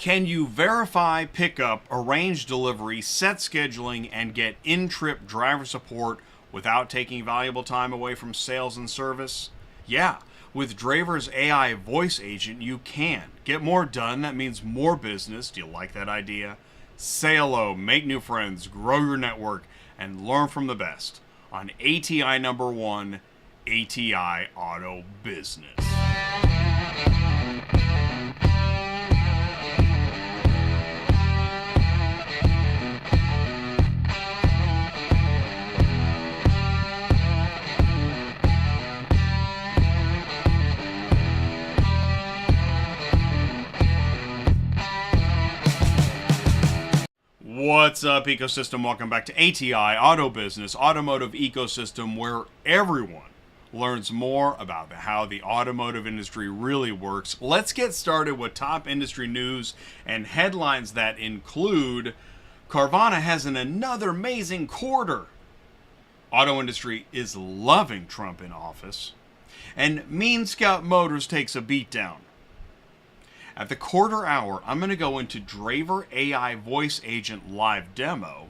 Can you verify pickup, arrange delivery, set scheduling, and get in-trip driver support without taking valuable time away from sales and service? Yeah, with Draiver's AI voice agent, you can. Get more done, that means more business. Do you like that idea? Say hello, make new friends, grow your network, and learn from the best on ATI #1, ATI Auto Business. What's up, ecosystem? Welcome back to ATI Auto Business, automotive ecosystem where everyone learns more about how the automotive industry really works. Let's get started with top industry news and headlines that include Carvana has another amazing quarter. Auto industry is loving Trump in office. And Mean Scout Motors takes a beatdown. At the quarter hour, I'm going to go into Draiver AI voice agent live demo.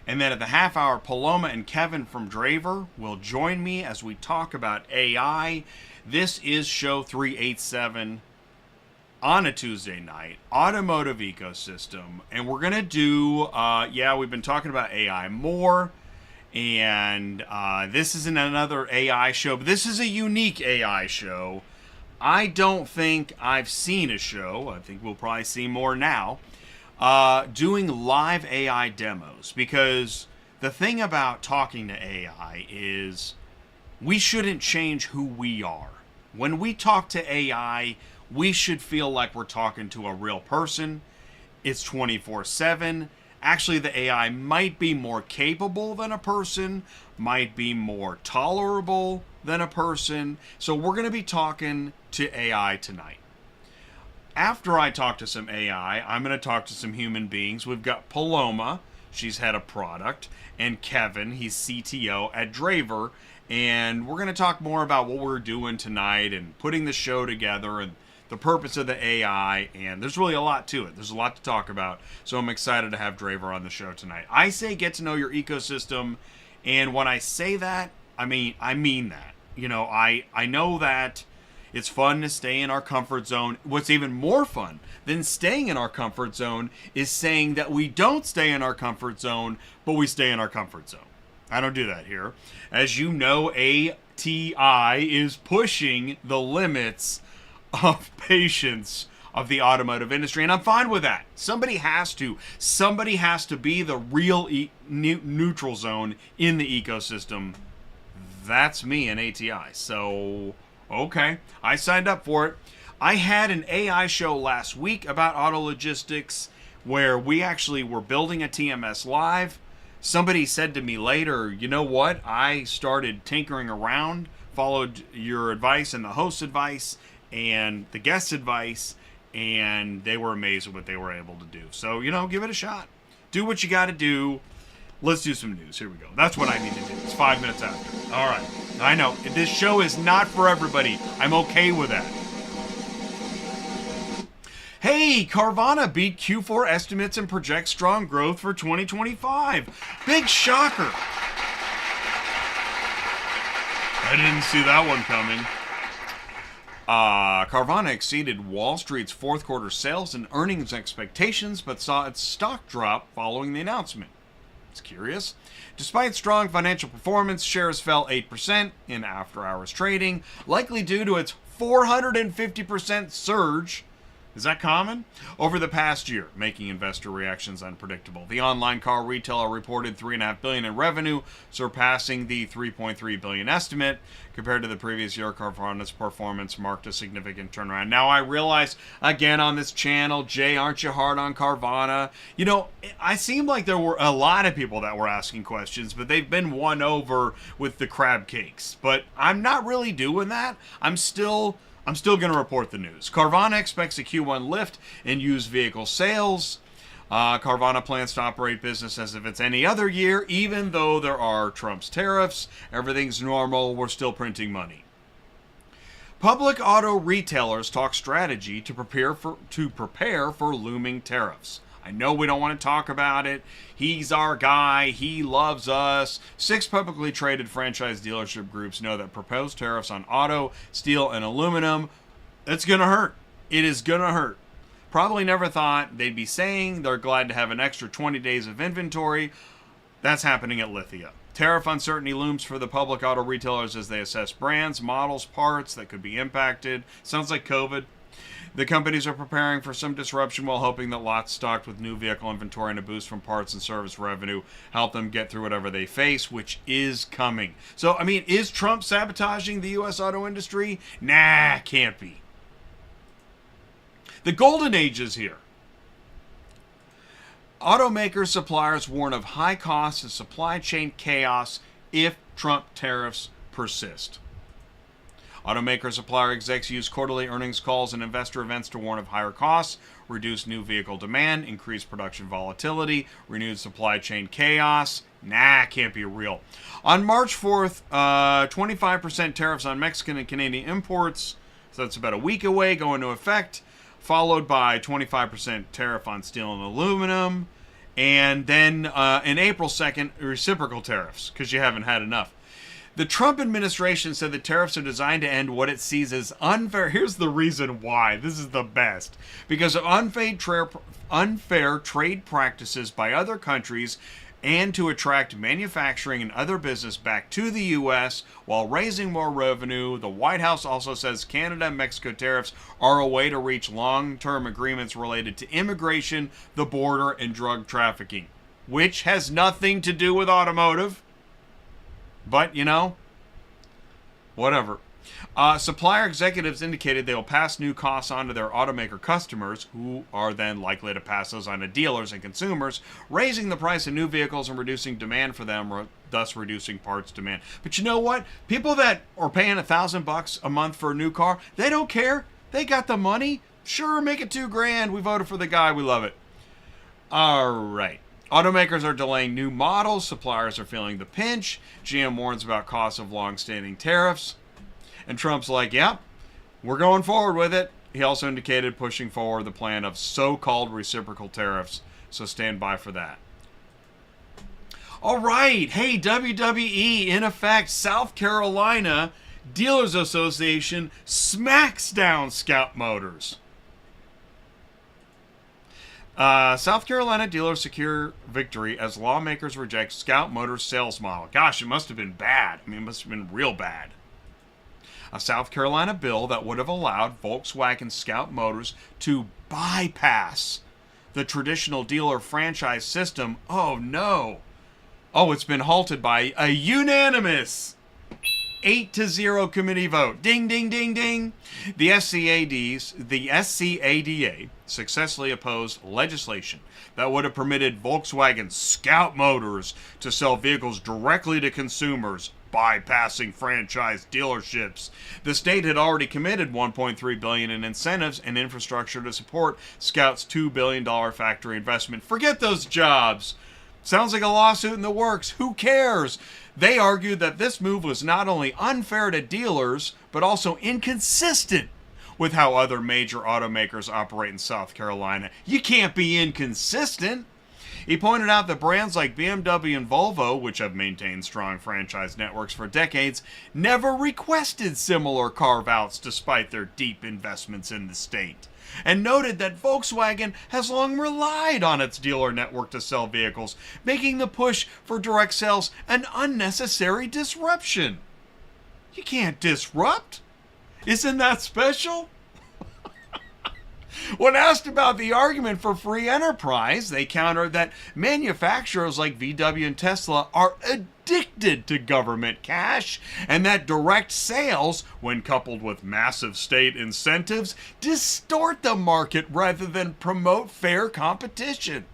And then at the half hour, Paloma and Kevin from Draiver will join me as we talk about AI. This is show 387 on a Tuesday night, automotive ecosystem. And we're going to do, we've been talking about AI more. And this isn't another AI show, but this is a unique AI show. I don't think I've seen a show, I think we'll probably see more now, doing live AI demos. Because the thing about talking to AI is we shouldn't change who we are. When we talk to AI, we should feel like we're talking to a real person. It's 24/7. Actually, the AI might be more capable than a person, might be more tolerable than a person. So we're going to be talking to AI tonight. After I talk to some AI, I'm going to talk to some human beings. We've got Paloma, she's head of product, and Kevin, he's CTO at Draiver. And we're going to talk more about what we're doing tonight and putting the show together and the purpose of the AI, and there's really a lot to it. There's a lot to talk about, so I'm excited to have Draiver on the show tonight. I say get to know your ecosystem, and when I say that, I mean that. You know, I know that it's fun to stay in our comfort zone. What's even more fun than staying in our comfort zone is saying that we don't stay in our comfort zone, but we stay in our comfort zone. I don't do that here. As you know, ATI is pushing the limits of patience of the automotive industry, and I'm fine with that. Somebody has to be the real neutral zone in the ecosystem. That's me and ATI. So okay, I signed up for it. I had an AI show last week about auto logistics where we actually were building a TMS live. Somebody said to me later, you know what, I started tinkering around, followed your advice and the host's advice and the guest's advice, and they were amazed at what they were able to do. So, you know, give it a shot. Do what you got to do. Let's do some news. Here we go. That's what I need to do. It's 5 minutes after. All right. I know. This show is not for everybody. I'm okay with that. Hey, Carvana beat Q4 estimates and projects strong growth for 2025. Big shocker. I didn't see that one coming. Carvana exceeded Wall Street's fourth quarter sales and earnings expectations, but saw its stock drop following the announcement. It's curious. Despite strong financial performance, shares fell 8% in after-hours trading, likely due to its 450% surge. Is that common? Over the past year, making investor reactions unpredictable. The online car retailer reported $3.5 billion in revenue, surpassing the $3.3 billion estimate. Compared to the previous year, Carvana's performance marked a significant turnaround. Now, I realize, again, on this channel, Jay, aren't you hard on Carvana? You know, I seem like there were a lot of people that were asking questions, but they've been won over with the crab cakes. But I'm not really doing that. I'm still going to report the news. Carvana expects a Q1 lift in used vehicle sales. Carvana plans to operate business as if it's any other year, even though there are Trump's tariffs. Everything's normal. We're still printing money. Public auto retailers talk strategy to prepare for looming tariffs. I know we don't want to talk about it. He's our guy. He loves us. 6 publicly traded franchise dealership groups know that proposed tariffs on auto, steel, and aluminum, it's going to hurt. It is going to hurt. Probably never thought they'd be saying they're glad to have an extra 20 days of inventory. That's happening at Lithia. Tariff uncertainty looms for the public auto retailers as they assess brands, models, parts that could be impacted. Sounds like COVID. The companies are preparing for some disruption while hoping that lots stocked with new vehicle inventory and a boost from parts and service revenue help them get through whatever they face, which is coming. So, I mean, is Trump sabotaging the U.S. auto industry? Nah, can't be. The golden age is here. Automakers, suppliers warn of high costs and supply chain chaos if Trump tariffs persist. Automaker supplier execs use quarterly earnings calls and investor events to warn of higher costs, reduced new vehicle demand, increased production volatility, renewed supply chain chaos. Nah, can't be real. On March 4th, 25% tariffs on Mexican and Canadian imports, so that's about a week away, go into effect, followed by 25% tariff on steel and aluminum, and then in April 2nd, reciprocal tariffs, because you haven't had enough. The Trump administration said the tariffs are designed to end what it sees as unfair. Here's the reason why. This is the best. Because of unfair trade practices by other countries and to attract manufacturing and other business back to the U.S. while raising more revenue. The White House also says Canada and Mexico tariffs are a way to reach long-term agreements related to immigration, the border, and drug trafficking, which has nothing to do with automotive. But, you know, whatever. Supplier executives indicated they will pass new costs on to their automaker customers, who are then likely to pass those on to dealers and consumers, raising the price of new vehicles and reducing demand for them, thus reducing parts demand. But you know what? People that are paying $1,000 a month for a new car, they don't care. They got the money. Sure, make it $2,000. We voted for the guy. We love it. All right. Automakers are delaying new models. Suppliers are feeling the pinch. GM warns about costs of long-standing tariffs. And Trump's like, yep, we're going forward with it. He also indicated pushing forward the plan of so-called reciprocal tariffs. So stand by for that. All right. Hey, WWE, in effect, South Carolina Dealers Association smacks down Scout Motors. South Carolina dealers secure victory as lawmakers reject Scout Motors sales model. Gosh, it must have been bad. I mean, it must have been real bad. A South Carolina bill that would have allowed Volkswagen Scout Motors to bypass the traditional dealer franchise system. Oh, no. Oh, it's been halted by a unanimous 8-0 committee vote. Ding, ding, ding, ding. The SCADA successfully opposed legislation that would have permitted Volkswagen Scout Motors to sell vehicles directly to consumers, bypassing franchise dealerships. The state had already committed $1.3 billion in incentives and infrastructure to support Scout's $2 billion factory investment. Forget those jobs. Sounds like a lawsuit in the works. Who cares? They argued that this move was not only unfair to dealers, but also inconsistent with how other major automakers operate in South Carolina. You can't be inconsistent. He pointed out that brands like BMW and Volvo, which have maintained strong franchise networks for decades, never requested similar carve-outs despite their deep investments in the state, and noted that Volkswagen has long relied on its dealer network to sell vehicles, making the push for direct sales an unnecessary disruption. You can't disrupt. Isn't that special? When asked about the argument for free enterprise, they countered that manufacturers like VW and Tesla are addicted to government cash, and that direct sales, when coupled with massive state incentives, distort the market rather than promote fair competition.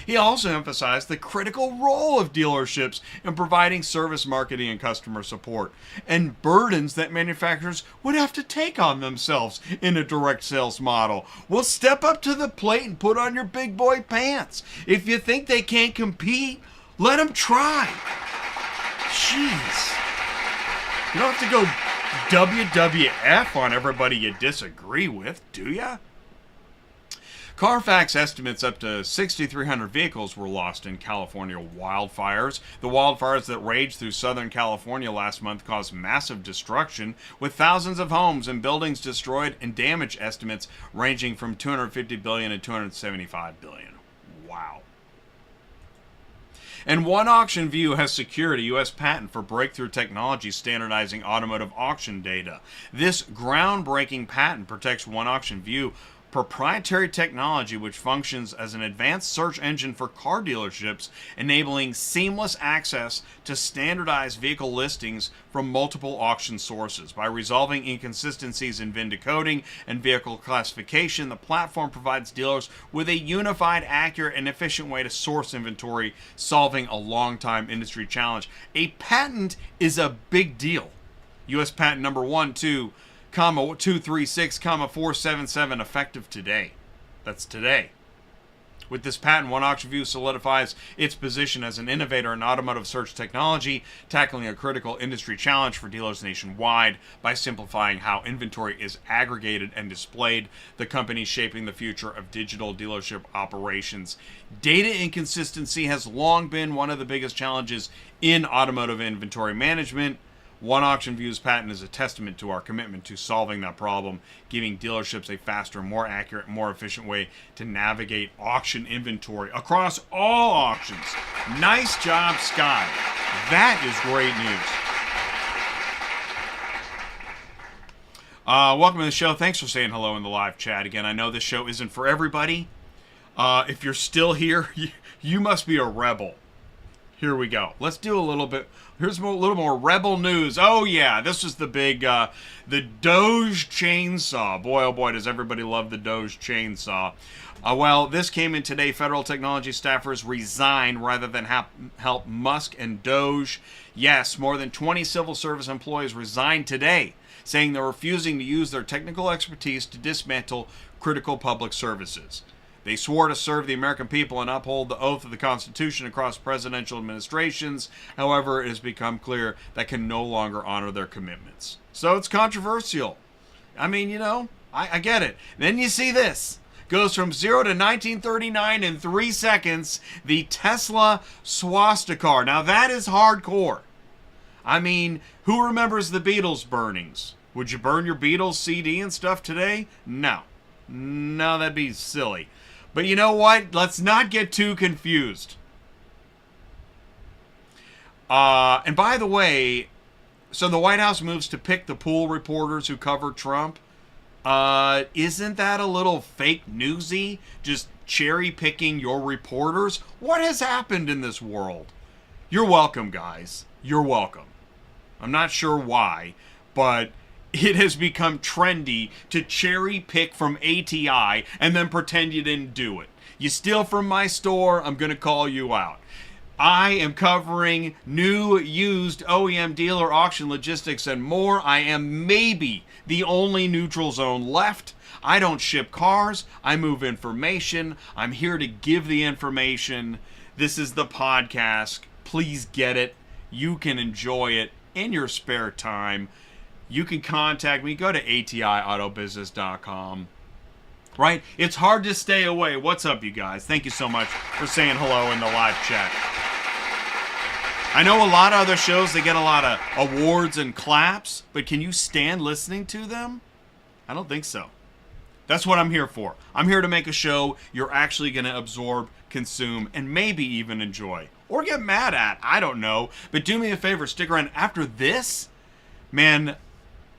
He also emphasized the critical role of dealerships in providing service marketing and customer support, and burdens that manufacturers would have to take on themselves in a direct sales model. Well, step up to the plate and put on your big boy pants. If you think they can't compete, let them try. Jeez. You don't have to go WWF on everybody you disagree with, do ya? CARFAX estimates up to 6,300 vehicles were lost in California wildfires. The wildfires that raged through Southern California last month caused massive destruction, with thousands of homes and buildings destroyed and damage estimates ranging from $250 billion to $275 billion. Wow. And one auction view has secured a U.S. patent for breakthrough technology standardizing automotive auction data. This groundbreaking patent protects one auction view proprietary technology which functions as an advanced search engine for car dealerships, enabling seamless access to standardized vehicle listings from multiple auction sources. By resolving inconsistencies in VIN decoding and vehicle classification, the platform provides dealers with a unified, accurate, and efficient way to source inventory, solving a long-time industry challenge. A patent is a big deal. U.S. patent number 236,477 effective today. That's today. With this patent, One Auction View solidifies its position as an innovator in automotive search technology, tackling a critical industry challenge for dealers nationwide by simplifying how inventory is aggregated and displayed. The company shaping the future of digital dealership operations. Data inconsistency has long been one of the biggest challenges in automotive inventory management. One Auction View's patent is a testament to our commitment to solving that problem, giving dealerships a faster, more accurate, more efficient way to navigate auction inventory across all auctions. Nice job, Scott. That is great news. Welcome to the show. Thanks for saying hello in the live chat. Again, I know this show isn't for everybody. If you're still here, you must be a rebel. Here we go. Let's do a little bit. Here's a little more rebel news. Oh yeah, this is the big, the DOGE Chainsaw. Boy, oh boy, does everybody love the DOGE Chainsaw. Well, this came in today. Federal technology staffers resign rather than help Musk and DOGE. Yes, more than 20 civil service employees resigned today, saying they're refusing to use their technical expertise to dismantle critical public services. They swore to serve the American people and uphold the oath of the Constitution across presidential administrations. However, it has become clear that can no longer honor their commitments. So it's controversial. I mean, you know, I get it. Then you see this. Goes from 0 to 1939 in 3 seconds. The Tesla swastika. Now that is hardcore. I mean, who remembers the Beatles burnings? Would you burn your Beatles CD and stuff today? No. No, that'd be silly. But you know what? Let's not get too confused. And by the way, so the White House moves to pick the pool reporters who cover Trump. Isn't that a little fake newsy? Just cherry picking your reporters? What has happened in this world? You're welcome, guys. You're welcome. I'm not sure why, but it has become trendy to cherry pick from ATI and then pretend you didn't do it. You steal from my store, I'm going to call you out. I am covering new, used OEM dealer auction logistics and more. I am maybe the only neutral zone left. I don't ship cars. I move information. I'm here to give the information. This is the podcast. Please get it. You can enjoy it in your spare time. You can contact me. Go to atiautobusiness.com. Right? It's hard to stay away. What's up, you guys? Thank you so much for saying hello in the live chat. I know a lot of other shows, they get a lot of awards and claps, but can you stand listening to them? I don't think so. That's what I'm here for. I'm here to make a show you're actually going to absorb, consume, and maybe even enjoy. Or get mad at. I don't know. But do me a favor, stick around. After this, man,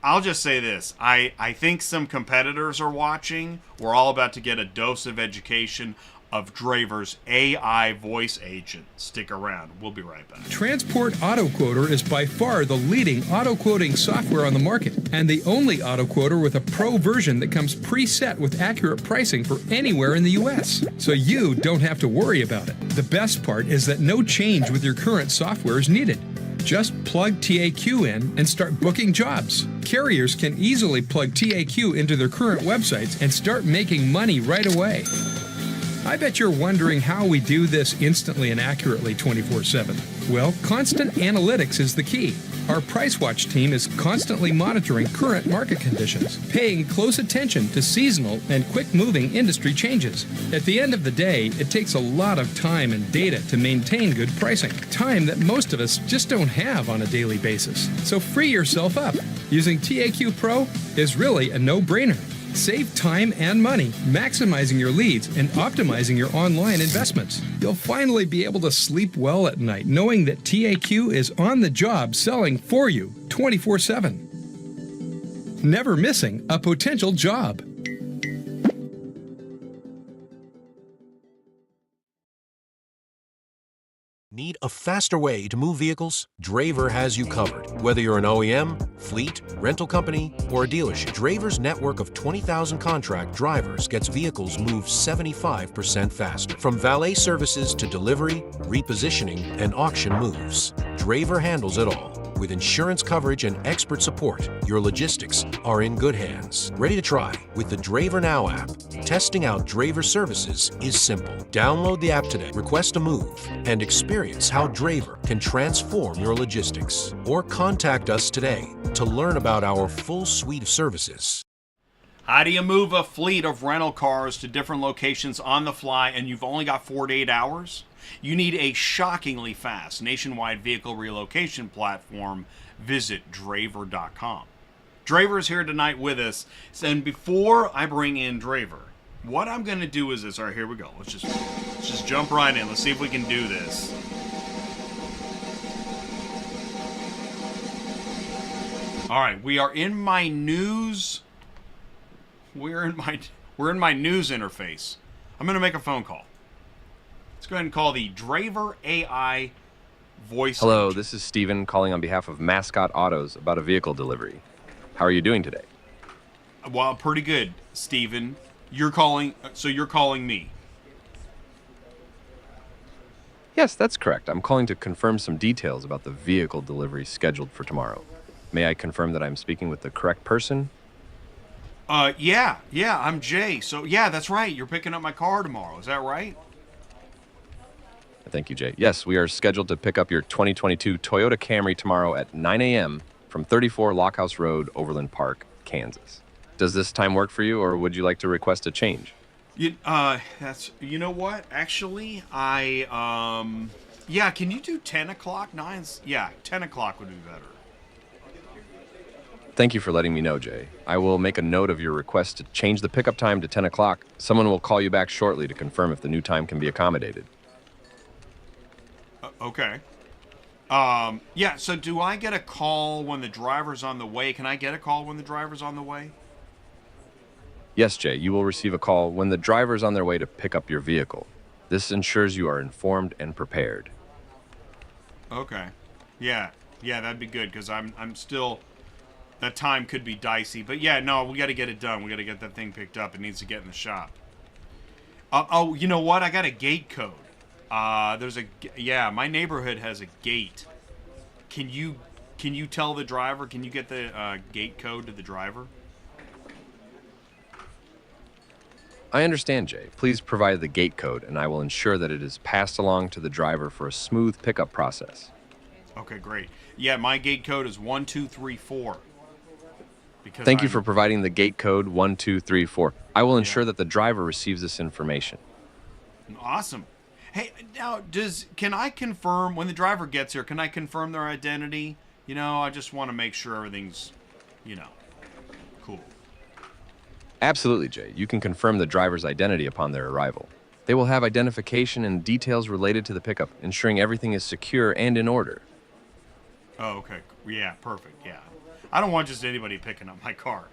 I'll just say this. I think some competitors are watching. We're all about to get a dose of education of Draiver's AI voice agent. Stick around. We'll be right back. Transport Auto Quoter is by far the leading auto quoting software on the market and the only auto quoter with a pro version that comes preset with accurate pricing for anywhere in the U.S. So you don't have to worry about it. The best part is that no change with your current software is needed. Just plug TAQ in and start booking jobs. Carriers can easily plug TAQ into their current websites and start making money right away. I bet you're wondering how we do this instantly and accurately 24/7. Well, constant analytics is the key. Our Price Watch team is constantly monitoring current market conditions, paying close attention to seasonal and quick-moving industry changes. At the end of the day, it takes a lot of time and data to maintain good pricing, time that most of us just don't have on a daily basis. So free yourself up. Using TAQ Pro is really a no-brainer. Save time and money, maximizing your leads and optimizing your online investments. You'll finally be able to sleep well at night knowing that TAQ is on the job selling for you 24/7. Never missing a potential job. Need a faster way to move vehicles? Draiver has you covered. Whether you're an OEM, fleet, rental company, or a dealership, Draiver's network of 20,000 contract drivers gets vehicles moved 75% faster. From valet services to delivery, repositioning, and auction moves, Draiver handles it all. With insurance coverage and expert support, your logistics are in good hands. Ready to try with the Draiver Now app? Testing out Draiver services is simple. Download the app today, request a move, and experience how Draiver can transform your logistics. Or contact us today to learn about our full suite of services. How do you move a fleet of rental cars to different locations on the fly and you've only got 4 to 8 hours? You need a shockingly fast nationwide vehicle relocation platform. Visit Draiver.com. Draiver is here tonight with us. And before I bring in Draiver, what I'm going to do is this. All right, here we go. Let's just jump right in. Let's see if we can do this. All right, we are in my news. We're in my news interface. I'm going to make a phone call. Let's go ahead and call the Draiver AI voice. Hello, agent. this is Steven calling on behalf of Mascot Autos about a vehicle delivery. How are you doing today? Well, pretty good, Steven. You're calling me. Yes, that's correct. I'm calling to confirm some details about the vehicle delivery scheduled for tomorrow. May I confirm that I'm speaking with the correct person? Yeah, I'm Jay. So, yeah, that's right. You're picking up my car tomorrow. Is that right? Thank you, Jay. Yes, we are scheduled to pick up your 2022 Toyota Camry tomorrow at 9 a.m. from 34 Lockhouse Road, Overland Park, Kansas. Does this time work for you, or would you like to request a change? You know what? Actually, yeah, can you do 10 o'clock? 10 o'clock would be better. Thank you for letting me know, Jay. I will make a note of your request to change the pickup time to 10 o'clock. Someone will call you back shortly to confirm if the new time can be accommodated. Okay. Yeah, so do I get a call when the driver's on the way? Can I get a call when the driver's on the way? Yes, Jay, you will receive a call when the driver is on their way to pick up your vehicle. This ensures you are informed and prepared. Okay. Yeah, that'd be good, because I'm still... That time could be dicey. But yeah, no, we got to get it done. We got to get that thing picked up. It needs to get in the shop. Oh, you know what? I got a gate code. My neighborhood has a gate. Can you tell the driver? Can you get the gate code to the driver? I understand, Jay. Please provide the gate code, and I will ensure that it is passed along to the driver for a smooth pickup process. Okay, great. Yeah, my gate code is 1234. Thank you for providing the gate code 1234. I will ensure that the driver receives this information. Awesome. Hey, now, can I confirm, when the driver gets here, can I confirm their identity? I just want to make sure everything's, cool. Absolutely, Jay. You can confirm the driver's identity upon their arrival. They will have identification and details related to the pickup, ensuring everything is secure and in order. Oh, okay. Yeah, perfect, yeah. I don't want just anybody picking up my car,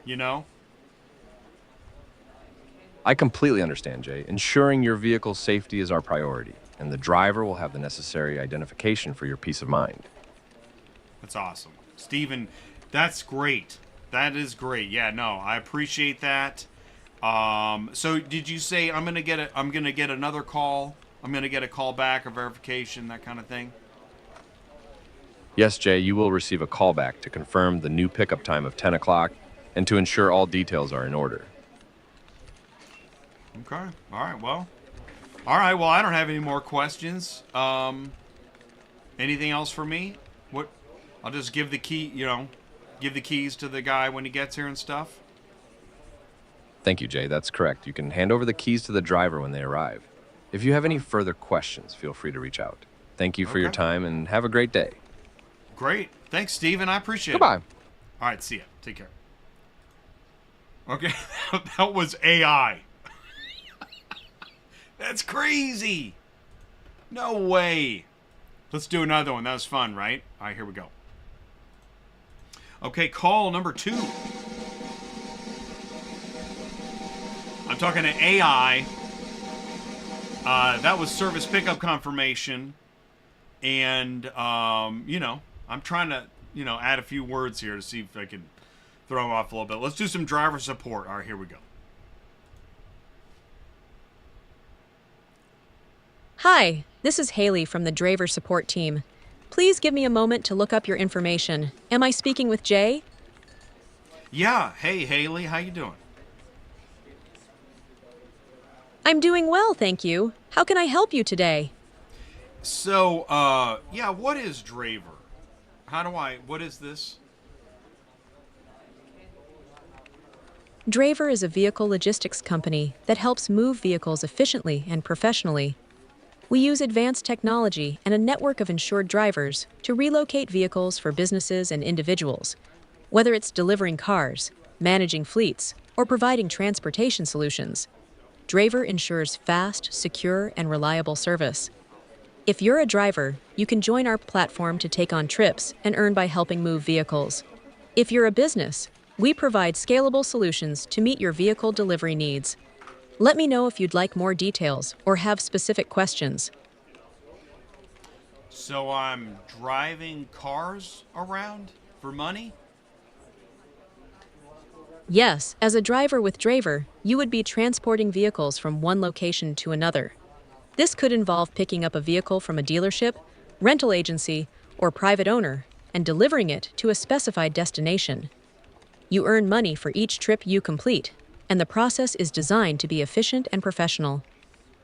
I completely understand, Jay. Ensuring your vehicle's safety is our priority, and the driver will have the necessary identification for your peace of mind. That's awesome. Steven, that's great. That is great. Yeah, no, I appreciate that. So did you say I'm gonna get another call? I'm gonna get a call back or verification, that kind of thing? Yes, Jay, you will receive a call back to confirm the new pickup time of 10 o'clock and to ensure all details are in order. Okay. All right. Well, I don't have any more questions. Anything else for me? What? I'll just give the key, give the keys to the guy when he gets here and stuff. Thank you, Jay. That's correct. You can hand over the keys to the driver when they arrive. If you have any further questions, feel free to reach out. Thank you for your time and have a great day. Great. Thanks, Steven. I appreciate it. Goodbye. All right, see ya. Take care. Okay, that was AI. That's crazy. No way. Let's do another one. That was fun, right? All right, here we go. Okay, call number 2. I'm talking to AI. That was service pickup confirmation. And, I'm trying to, add a few words here to see if I can throw them off a little bit. Let's do some driver support. All right, here we go. Hi, this is Haley from the Draiver support team. Please give me a moment to look up your information. Am I speaking with Jay? Yeah. Hey, Haley. How you doing? I'm doing well, thank you. How can I help you today? So, what is Draiver? What is this? Draiver is a vehicle logistics company that helps move vehicles efficiently and professionally. We use advanced technology and a network of insured drivers to relocate vehicles for businesses and individuals. Whether it's delivering cars, managing fleets, or providing transportation solutions, Draiver ensures fast, secure, and reliable service. If you're a driver, you can join our platform to take on trips and earn by helping move vehicles. If you're a business, we provide scalable solutions to meet your vehicle delivery needs. Let me know if you'd like more details or have specific questions. So I'm driving cars around for money? Yes, as a driver with Draiver, you would be transporting vehicles from one location to another. This could involve picking up a vehicle from a dealership, rental agency, or private owner and delivering it to a specified destination. You earn money for each trip you complete, and the process is designed to be efficient and professional.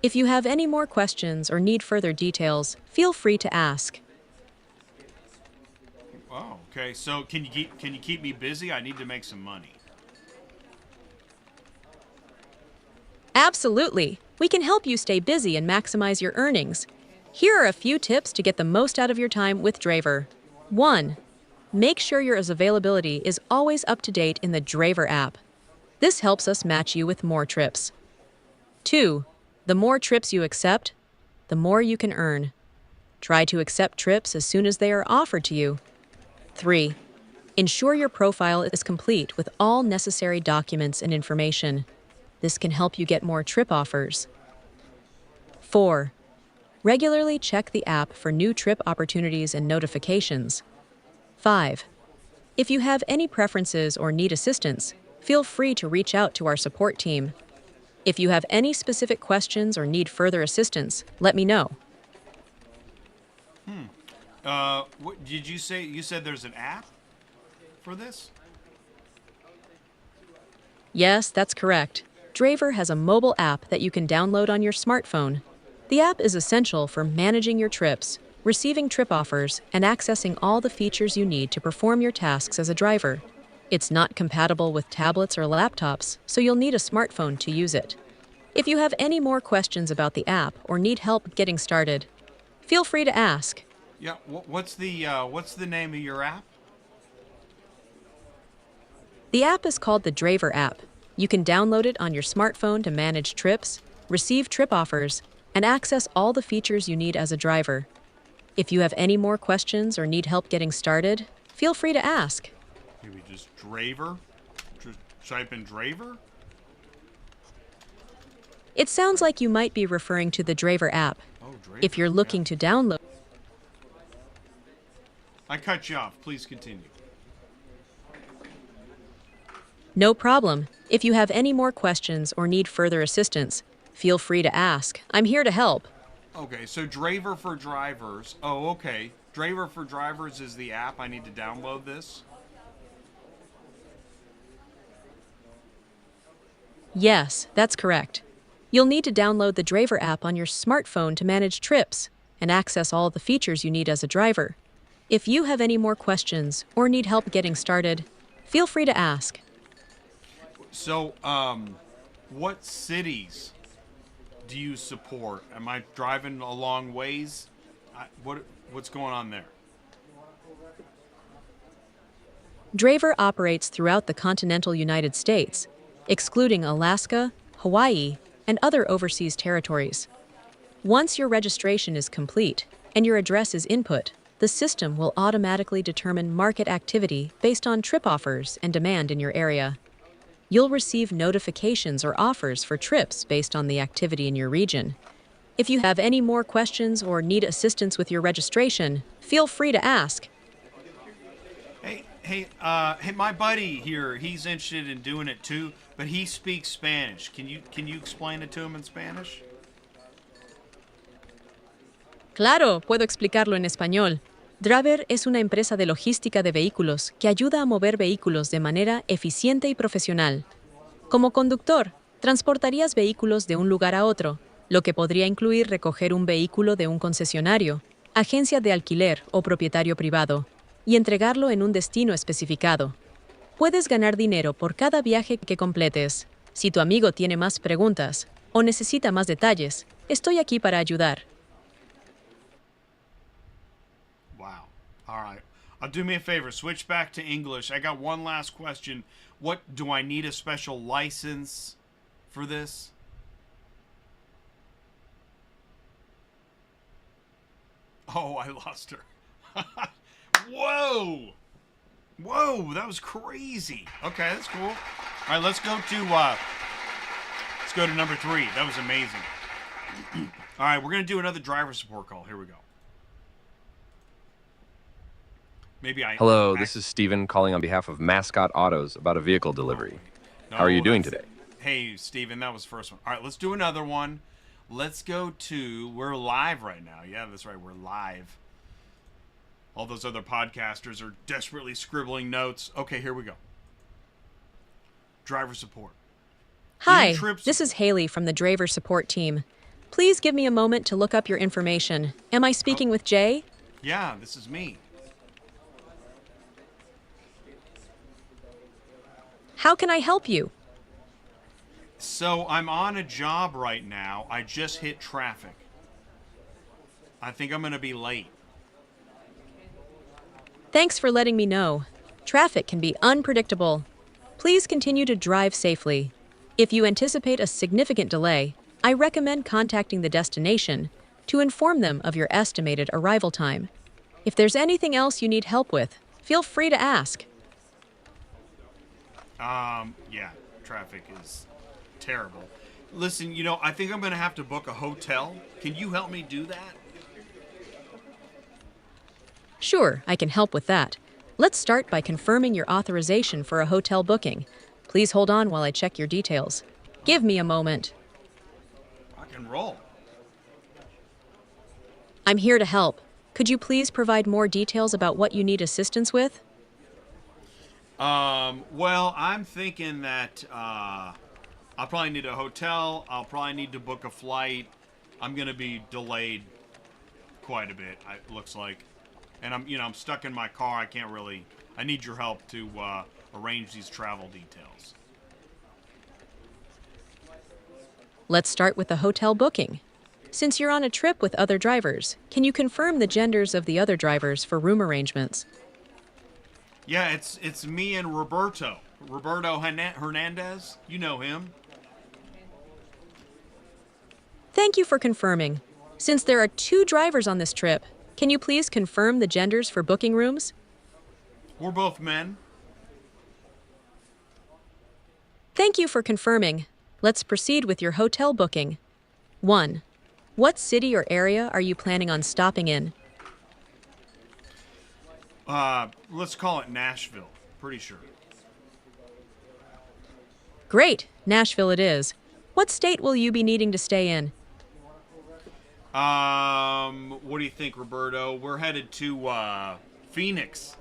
If you have any more questions or need further details, feel free to ask. Oh, okay. So can you keep me busy? I need to make some money. Absolutely. We can help you stay busy and maximize your earnings. Here are a few tips to get the most out of your time with Draiver. 1. Make sure your availability is always up to date in the Draiver app. This helps us match you with more trips. 2. The more trips you accept, the more you can earn. Try to accept trips as soon as they are offered to you. 3. Ensure your profile is complete with all necessary documents and information. This can help you get more trip offers. 4. Regularly check the app for new trip opportunities and notifications. 5. If you have any preferences or need assistance, feel free to reach out to our support team. If you have any specific questions or need further assistance, let me know. What did you say? You said there's an app for this? Yes, that's correct. Draiver has a mobile app that you can download on your smartphone. The app is essential for managing your trips, receiving trip offers, and accessing all the features you need to perform your tasks as a driver. It's not compatible with tablets or laptops, so you'll need a smartphone to use it. If you have any more questions about the app or need help getting started, feel free to ask. Yeah. What's the name of your app? The app is called the Draiver app. You can download it on your smartphone to manage trips, receive trip offers, and access all the features you need as a driver. If you have any more questions or need help getting started, feel free to ask. Maybe just Draiver? Just type in Draiver? It sounds like you might be referring to the Draiver app. Oh, Draiver. If you're looking to download... I cut you off. Please continue. No problem. If you have any more questions or need further assistance, feel free to ask. I'm here to help. Okay, so Draiver for drivers. Oh, okay. Draiver for drivers is the app. I need to download this. Yes, that's correct. You'll need to download the Draiver app on your smartphone to manage trips and access all the features you need as a driver. If you have any more questions or need help getting started, feel free to ask. So, what cities do you support? Am I driving a long ways? What's going on there? Draiver operates throughout the continental United States, excluding Alaska, Hawaii, and other overseas territories. Once your registration is complete and your address is input, the system will automatically determine market activity based on trip offers and demand in your area. You'll receive notifications or offers for trips based on the activity in your region. If you have any more questions or need assistance with your registration, feel free to ask. Hey, my buddy here, he's interested in doing it too, but he speaks Spanish. Can you explain it to him in Spanish? Claro, puedo explicarlo en español. Draiver es una empresa de logística de vehículos que ayuda a mover vehículos de manera eficiente y profesional. Como conductor, transportarías vehículos de un lugar a otro, lo que podría incluir recoger un vehículo de un concesionario, agencia de alquiler o propietario privado, y entregarlo en un destino especificado. Puedes ganar dinero por cada viaje que completes. Si tu amigo tiene más preguntas o necesita más detalles, estoy aquí para ayudar. Wow. All right. Do me a favor. Switch back to English. I got one last question. What do I need a special license for this? Oh, I lost her. Whoa! Whoa, that was crazy. Okay, that's cool. All right, let's go to number 3. That was amazing. All right, we're gonna do another driver support call. Here we go. Hello, this is Steven calling on behalf of Mascot Autos about a vehicle delivery. How are you doing today? Hey, Steven, that was the first one. All right, let's do another one. Let's go to, we're live right now. Yeah, that's right, we're live. All those other podcasters are desperately scribbling notes. Okay, here we go. Driver support. Hi, this is Haley from the Draiver support team. Please give me a moment to look up your information. Am I speaking with Jay? Yeah, this is me. How can I help you? So I'm on a job right now. I just hit traffic. I think I'm going to be late. Thanks for letting me know. Traffic can be unpredictable. Please continue to drive safely. If you anticipate a significant delay, I recommend contacting the destination to inform them of your estimated arrival time. If there's anything else you need help with, feel free to ask. Yeah, traffic is terrible. Listen, I think I'm going to have to book a hotel. Can you help me do that? Sure, I can help with that. Let's start by confirming your authorization for a hotel booking. Please hold on while I check your details. Give me a moment. Rock and roll. I'm here to help. Could you please provide more details about what you need assistance with? Well, I'm thinking that, I'll probably need a hotel. I'll probably need to book a flight. I'm going to be delayed quite a bit, it looks like. And I'm stuck in my car. I need your help to, arrange these travel details. Let's start with the hotel booking. Since you're on a trip with other drivers, can you confirm the genders of the other drivers for room arrangements? Yeah, it's me and Roberto. Roberto Hernandez. You know him. Thank you for confirming. Since there are 2 drivers on this trip, can you please confirm the genders for booking rooms? We're both men. Thank you for confirming. Let's proceed with your hotel booking. 1. What city or area are you planning on stopping in? Let's call it Nashville. Pretty sure. Great, Nashville it is. What state will you be needing to stay in? What do you think, Roberto? We're headed to, Phoenix.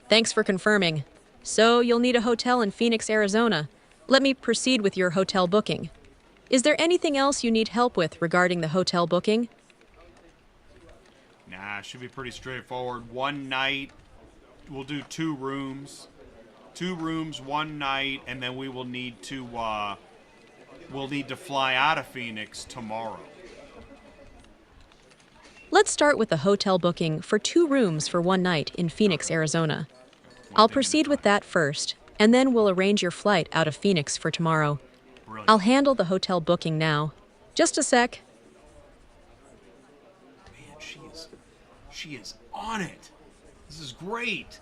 Thanks for confirming. So, you'll need a hotel in Phoenix, Arizona. Let me proceed with your hotel booking. Is there anything else you need help with regarding the hotel booking? Nah, should be pretty straightforward. One night, we'll do 2 rooms. 2 rooms, 1 night, and then we will need to, we'll need to fly out of Phoenix tomorrow. Let's start with the hotel booking for 2 rooms for 1 night in Phoenix, Arizona. I'll proceed with that first, and then we'll arrange your flight out of Phoenix for tomorrow. Brilliant. I'll handle the hotel booking now. Just a sec. Man, she is on it. This is great.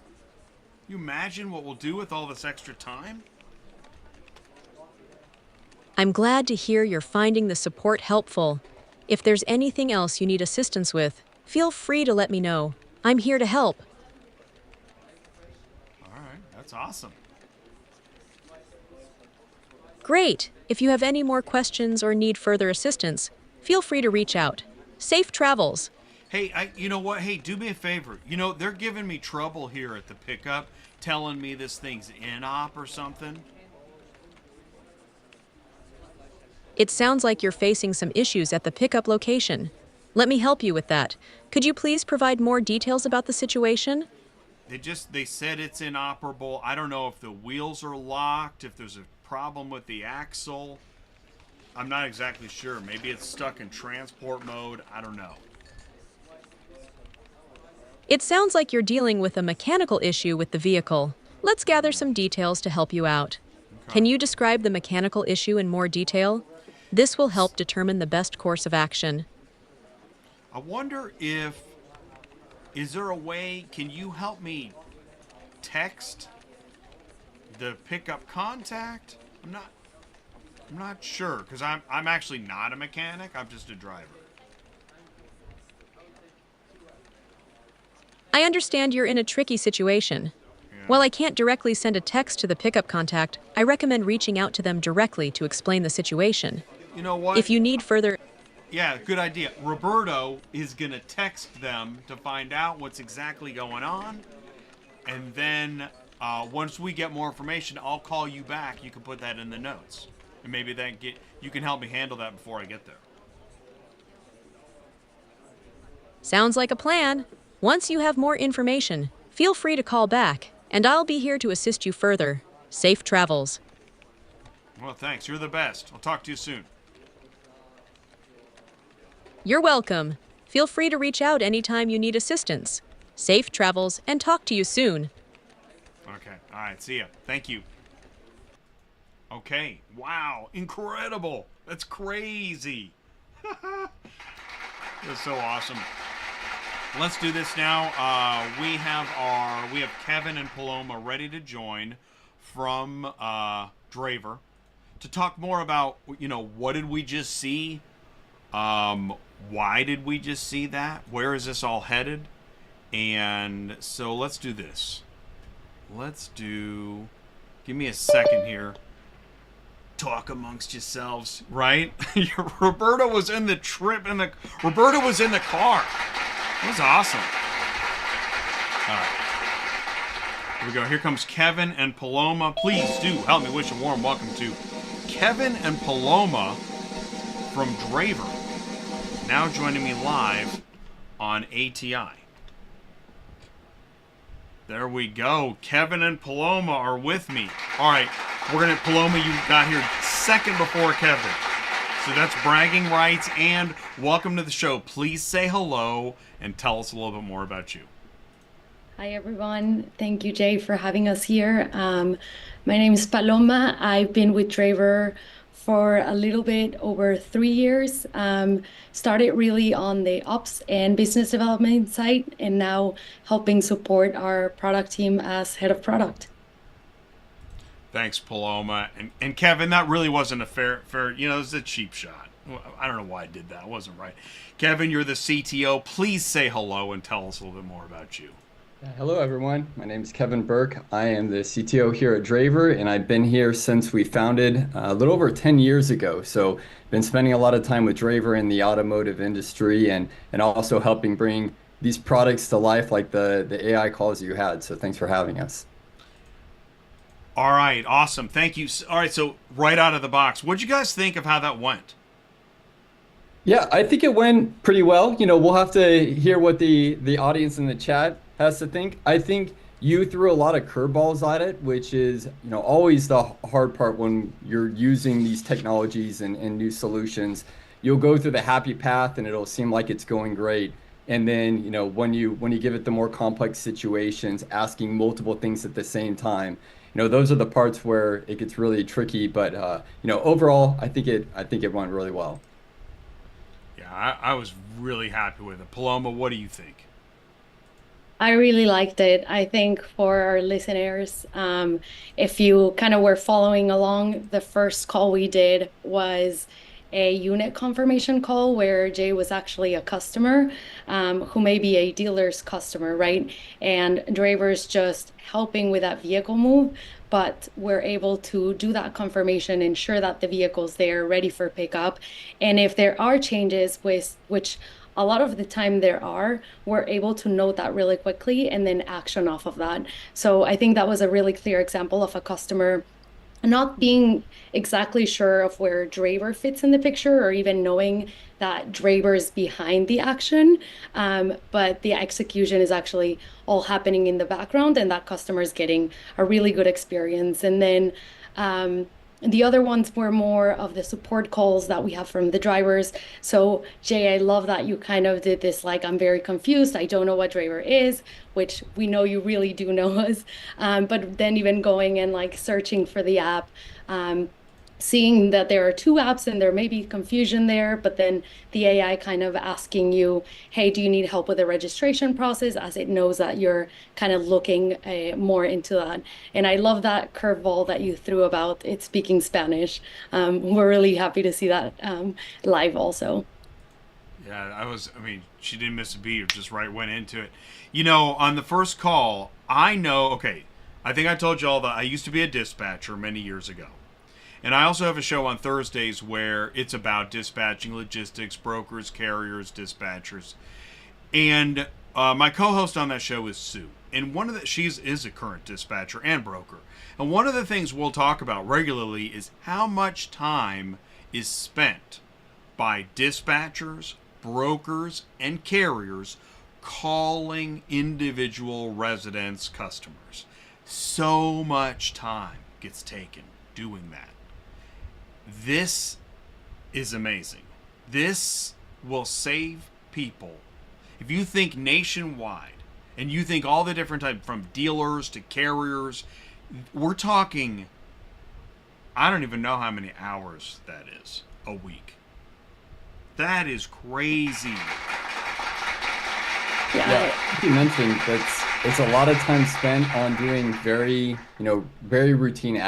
You imagine what we'll do with all this extra time? I'm glad to hear you're finding the support helpful. If there's anything else you need assistance with, feel free to let me know. I'm here to help. All right, that's awesome. Great. If you have any more questions or need further assistance, feel free to reach out. Safe travels. Hey, you know what? Hey, do me a favor. You know, they're giving me trouble here at the pickup, telling me this thing's in-op or something. It sounds like you're facing some issues at the pickup location. Let me help you with that. Could you please provide more details about the situation? They said it's inoperable. I don't know if the wheels are locked, if there's a problem with the axle. I'm not exactly sure. Maybe it's stuck in transport mode. I don't know. It sounds like you're dealing with a mechanical issue with the vehicle. Let's gather some details to help you out. Okay. Can you describe the mechanical issue in more detail? This will help determine the best course of action. I wonder is there a way, can you help me text the pickup contact? I'm not sure, because I'm actually not a mechanic. I'm just a driver. I understand you're in a tricky situation. While I can't directly send a text to the pickup contact, I recommend reaching out to them directly to explain the situation. You know what? If you need further... Yeah, good idea. Roberto is going to text them to find out what's exactly going on. And then once we get more information, I'll call you back. You can put that in the notes. And maybe you can help me handle that before I get there. Sounds like a plan. Once you have more information, feel free to call back, and I'll be here to assist you further. Safe travels. Well, thanks. You're the best. I'll talk to you soon. You're welcome. Feel free to reach out anytime you need assistance. Safe travels, and talk to you soon. Okay. All right. See ya. Thank you. Okay. Wow. Incredible. That's crazy. That's so awesome. Let's do this now. We have Kevin and Paloma ready to join from Draiver to talk more about, what did we just see? Why did we just see that? Where is this all headed? And so let's do this. Give me a second here. Talk amongst yourselves, right? Roberta was in the car. That was awesome. All right. Here we go. Here comes Kevin and Paloma. Please do help me wish a warm welcome to Kevin and Paloma from Draiver. Now joining me live on ATI. There we go. Kevin and Paloma are with me. All right. Paloma, you got here second before Kevin. So that's bragging rights, and welcome to the show. Please say hello and tell us a little bit more about you. Hi, everyone. Thank you, Jay, for having us here. My name is Paloma. I've been with Draiver for a little bit over 3 years. Started really on the ops and business development side, and now helping support our product team as head of product. Thanks, Paloma. And Kevin, that really wasn't a fair, it was a cheap shot. I don't know why I did that. It wasn't right. Kevin, you're the CTO. Please say hello and tell us a little bit more about you. Hello, everyone. My name is Kevin Burke. I am the CTO here at Draiver, and I've been here since we founded a little over 10 years ago. So been spending a lot of time with Draiver in the automotive industry and also helping bring these products to life like the AI calls you had. So thanks for having us. All right, awesome. Thank you. All right, so right out of the box, what'd you guys think of how that went? Yeah, I think it went pretty well. We'll have to hear what the audience in the chat has to think. I think you threw a lot of curveballs at it, which is, always the hard part when you're using these technologies and new solutions. You'll go through the happy path and it'll seem like it's going great. And then, when you give it the more complex situations, asking multiple things at the same time, those are the parts where it gets really tricky. But overall, I think it went really well. Yeah, I was really happy with it. Paloma, what do you think? I really liked it. I think for our listeners, if you kind of were following along, the first call we did was a unit confirmation call where Jay was actually a customer who may be a dealer's customer, right? And Draiver's just helping with that vehicle move, but we're able to do that confirmation, ensure that the vehicle's there, ready for pickup. And if there are changes, with which a lot of the time there are, we're able to note that really quickly and then action off of that. So I think that was a really clear example of a customer not being exactly sure of where Draiver fits in the picture, or even knowing that Draiver is behind the action, but the execution is actually all happening in the background, and that customer is getting a really good experience. And then the other ones were more of the support calls that we have from the drivers. So Jay, I love that you kind of did this, like, I'm very confused, I don't know what Draiver is, which we know you really do know us. But then even going and like searching for the app, seeing that there are two apps and there may be confusion there, but then the AI kind of asking you, hey, do you need help with the registration process, as it knows that you're kind of looking more into that. And I love that curveball that you threw about it speaking Spanish. We're really happy to see that live also. Yeah, she didn't miss a beat, or just went into it. On the first call, I think I told you all that I used to be a dispatcher many years ago. And I also have a show on Thursdays where it's about dispatching, logistics, brokers, carriers, dispatchers. And my co-host on that show is Sue. And she is a current dispatcher and broker. And one of the things we'll talk about regularly is how much time is spent by dispatchers, brokers, and carriers calling individual residents, customers. So much time gets taken doing that. This is amazing. This will save people. If you think nationwide, and you think all the different types, from dealers to carriers, we're talking, I don't even know how many hours that is a week. That is crazy. Yeah, you mentioned that it's a lot of time spent on doing very routine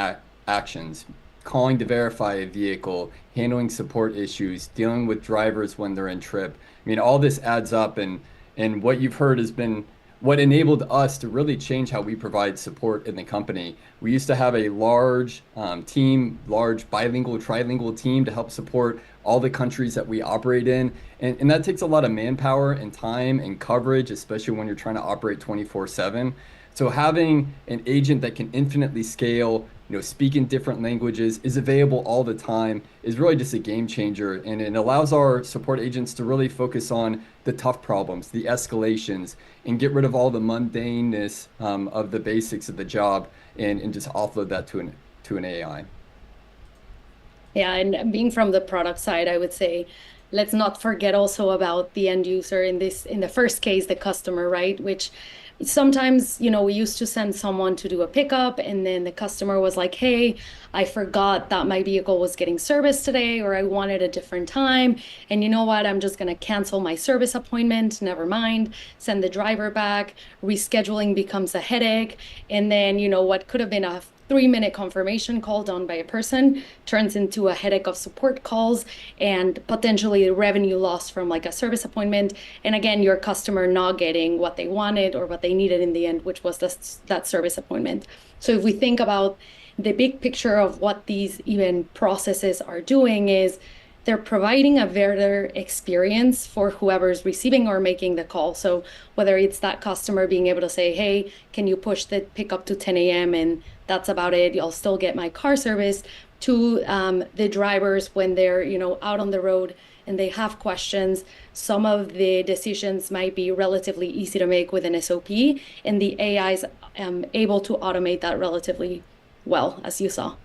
actions. Calling to verify a vehicle, handling support issues, dealing with drivers when they're in trip. All this adds up, and what you've heard has been what enabled us to really change how we provide support in the company. We used to have a large team, large bilingual, trilingual team to help support all the countries that we operate in. And that takes a lot of manpower and time and coverage, especially when you're trying to operate 24/7. So having an agent that can infinitely scale, speak in different languages, is available all the time, is really just a game changer. And it allows our support agents to really focus on the tough problems, the escalations, and get rid of all the mundaneness of the basics of the job, and just offload that to an AI. Yeah, and being from the product side, I would say, let's not forget also about the end user in the first case, the customer, right? Which sometimes, we used to send someone to do a pickup, and then the customer was like, hey, I forgot that my vehicle was getting serviced today, or I wanted a different time. And you know what? I'm just going to cancel my service appointment. Never mind. Send the driver back. Rescheduling becomes a headache. And then, what could have been a 3-minute confirmation call done by a person turns into a headache of support calls, and potentially revenue lost from like a service appointment. And again, your customer not getting what they wanted or what they needed in the end, which was that service appointment. So if we think about the big picture of what these even processes are doing, is they're providing a better experience for whoever's receiving or making the call. So whether it's that customer being able to say, hey, can you push the pickup to 10 a.m. and that's about it, you'll still get my car serviced, to the drivers when they're, out on the road and they have questions. Some of the decisions might be relatively easy to make with an SOP, and the AI is able to automate that relatively well, as you saw.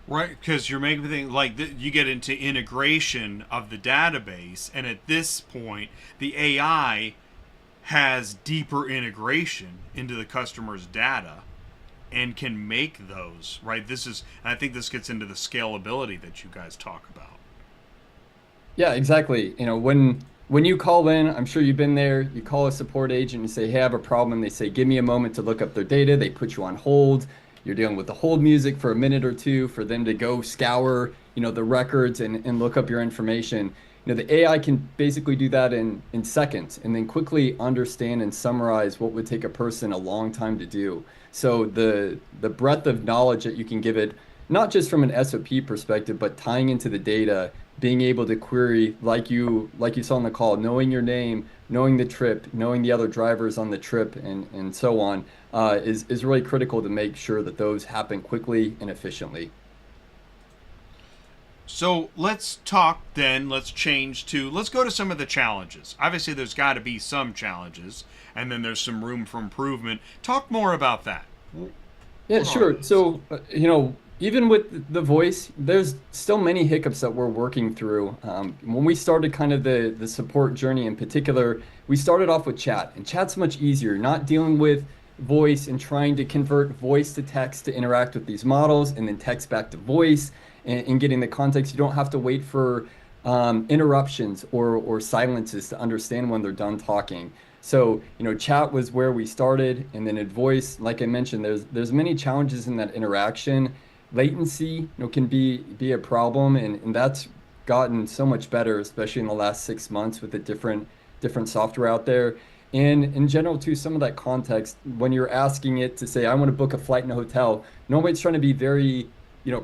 Right, because you're making things like you get into integration of the database, and at this point, the AI has deeper integration into the customer's data and can make those, right? I think this gets into the scalability that you guys talk about. Yeah, exactly. When you call in, I'm sure you've been there, you call a support agent and say, hey, I have a problem. They say, give me a moment to look up their data. They put you on hold. You're dealing with the hold music for a minute or two for them to go scour, the records and look up your information. The AI can basically do that in seconds and then quickly understand and summarize what would take a person a long time to do. So the breadth of knowledge that you can give it, not just from an SOP perspective, but tying into the data, being able to query like you saw on the call, knowing your name, knowing the trip, knowing the other drivers on the trip, and so on, is really critical to make sure that those happen quickly and efficiently. So let's talk then, let's go to some of the challenges. Obviously there's got to be some challenges, and then there's some room for improvement. Talk more about that. Yeah, sure. So, even with the voice, there's still many hiccups that we're working through. When we started kind of the support journey in particular, we started off with chat, and chat's much easier, not dealing with voice and trying to convert voice to text to interact with these models and then text back to voice and getting the context. You don't have to wait for interruptions or silences to understand when they're done talking. So, chat was where we started, and then in voice, like I mentioned, there's many challenges in that interaction. Latency, can be a problem, and that's gotten so much better, especially in the last 6 months with the different software out there. And in general, too, some of that context, when you're asking it to say, I want to book a flight in a hotel, normally it's trying to be very,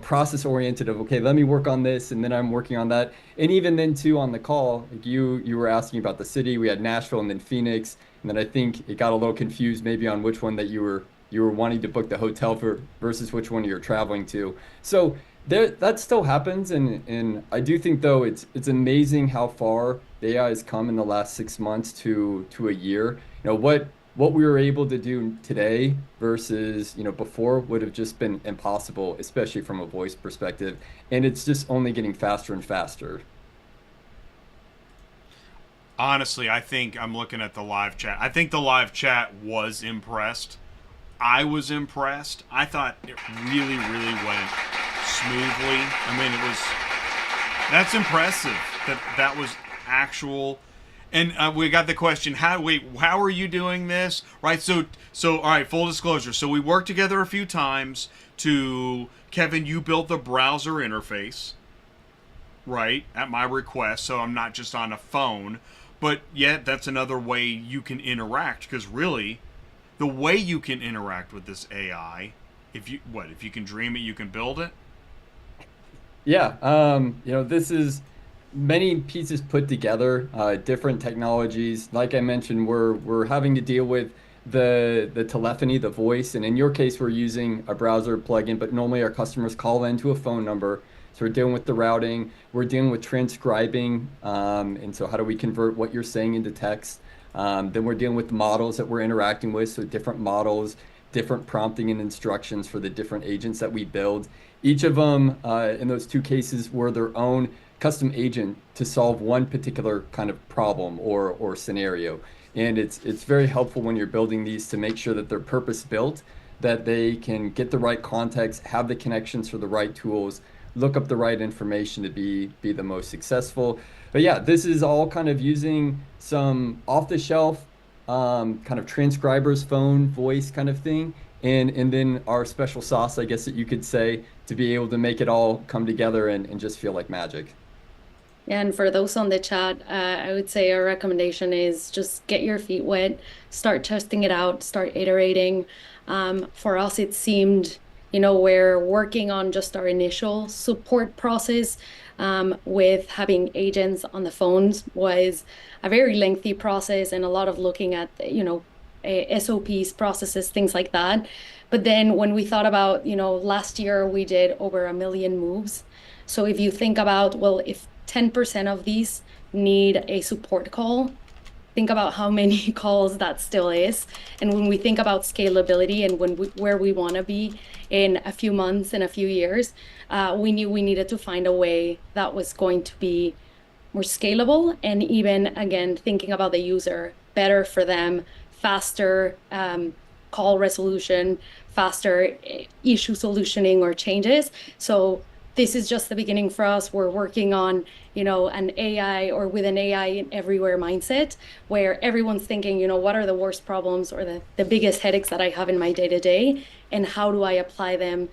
process oriented of, okay, let me work on this, and then I'm working on that. And even then, too, on the call, like you were asking about the city. We had Nashville and then Phoenix, and then I think it got a little confused maybe on which one that you were wanting to book the hotel for versus which one you're traveling to. So that still happens, and I do think, though, it's amazing how far the AI has come in the last 6 months to a year. What we were able to do today versus before would have just been impossible, especially from a voice perspective, and it's just only getting faster and faster. Honestly, I think I'm looking at the live chat. I think the live chat was impressed. I was impressed. I thought it really, really went smoothly. I mean, that's impressive that was actual. And we got the question, how are you doing this? Right. So all right, full disclosure. So we worked together a few times Kevin, you built the browser interface, right, at my request. So I'm not just on a phone, but yet that's another way you can interact, because really the way you can interact with this AI, if you can dream it, you can build it. Yeah. This is many pieces put together, different technologies. Like I mentioned, we're having to deal with the telephony, the voice, and in your case, we're using a browser plugin, but normally our customers call into a phone number. So we're dealing with the routing, we're dealing with transcribing, and so how do we convert what you're saying into text? Then we're dealing with the models that we're interacting with, so different models, different prompting and instructions for the different agents that we build. Each of them, in those two cases, were their own custom agent to solve one particular kind of problem or scenario. And it's very helpful when you're building these to make sure that they're purpose built, that they can get the right context, have the connections for the right tools, look up the right information to be the most successful. But yeah, this is all kind of using some off-the-shelf kind of transcribers, phone, voice kind of thing. And then our special sauce, I guess that you could say, to be able to make it all come together and just feel like magic. And for those on the chat, I would say our recommendation is just get your feet wet, start testing it out, start iterating. For us, it seemed, we're working on just our initial support process with having agents on the phones was a very lengthy process and a lot of looking at, SOPs, processes, things like that. But then when we thought about, last year we did over 1 million moves. So if you think about, well, if 10% of these need a support call, think about how many calls that still is. And when we think about scalability and where we want to be in a few months and a few years, we knew we needed to find a way that was going to be more scalable, and even again thinking about the user, better for them, faster call resolution, faster issue solutioning or changes. So this is just the beginning for us. We're working on, an AI, or with an AI in everywhere mindset, where everyone's thinking, what are the worst problems or the biggest headaches that I have in my day-to-day, and how do I apply them?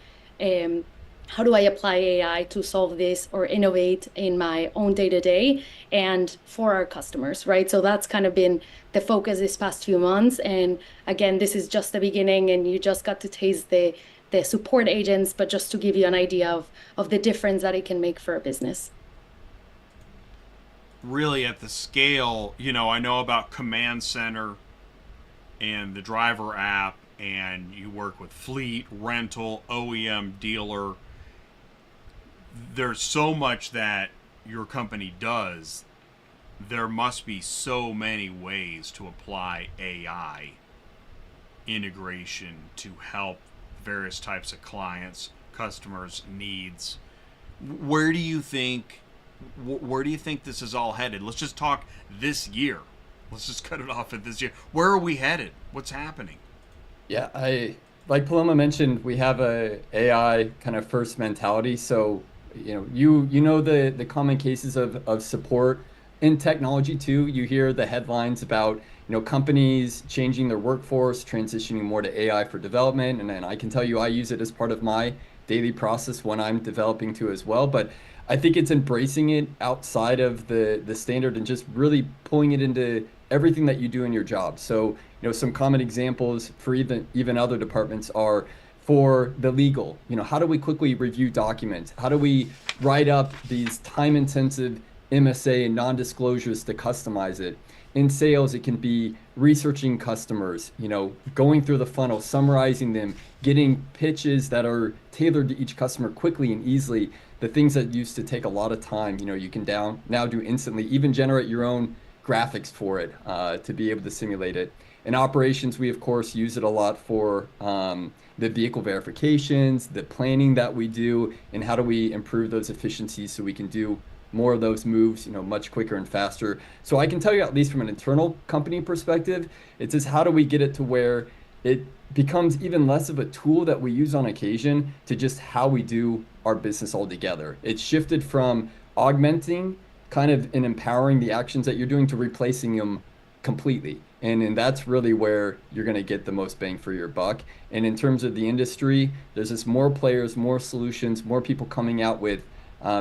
How do I apply AI to solve this or innovate in my own day-to-day and for our customers, right? So that's kind of been the focus this past few months. And again, this is just the beginning, and you just got to taste the support agents, but just to give you an idea of the difference that it can make for a business. Really at the scale, I know about Command Center and the Driver app, and you work with fleet, rental, OEM, dealer. There's so much that your company does. There must be so many ways to apply AI integration to help various types of clients, customers' needs. Where do you think this is all headed? Let's just talk this year. Let's just cut it off at this year. Where are we headed? What's happening? Yeah, like Paloma mentioned, we have a AI kind of first mentality. So, the common cases of support in technology too. You hear the headlines about, companies changing their workforce, transitioning more to AI for development. And then I can tell you, I use it as part of my daily process when I'm developing too as well. But I think it's embracing it outside of the standard and just really pulling it into everything that you do in your job. So, some common examples for even other departments are for the legal. How do we quickly review documents? How do we write up these time-intensive MSA and non-disclosures to customize it? In sales, it can be researching customers, going through the funnel, summarizing them, getting pitches that are tailored to each customer quickly and easily. The things that used to take a lot of time, you can now do instantly, even generate your own graphics for it to be able to simulate it. In operations, we of course use it a lot for the vehicle verifications, the planning that we do, and how do we improve those efficiencies so we can do more of those moves, much quicker and faster. So I can tell you, at least from an internal company perspective, it's just how do we get it to where it becomes even less of a tool that we use on occasion to just how we do our business altogether. It's shifted from augmenting kind of and empowering the actions that you're doing to replacing them completely. And that's really where you're going to get the most bang for your buck. And in terms of the industry, there's just more players, more solutions, more people coming out with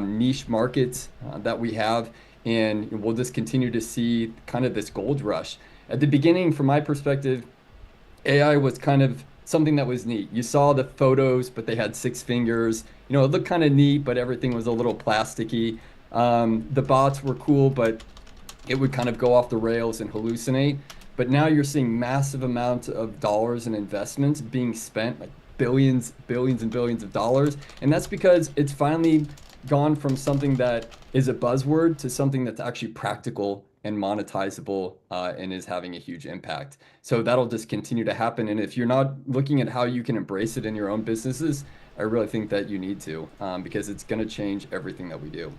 niche markets that we have, and we'll just continue to see kind of this gold rush. At the beginning, from my perspective, AI was kind of something that was neat. You saw the photos, but they had 6 fingers. It looked kind of neat, but everything was a little plasticky. The bots were cool, but it would kind of go off the rails and hallucinate. But now you're seeing massive amounts of dollars and investments being spent, like billions and billions of dollars. And that's because it's finally gone from something that is a buzzword to something that's actually practical and monetizable and is having a huge impact. So that'll just continue to happen. And if you're not looking at how you can embrace it in your own businesses, I really think that you need to, because it's going to change everything that we do.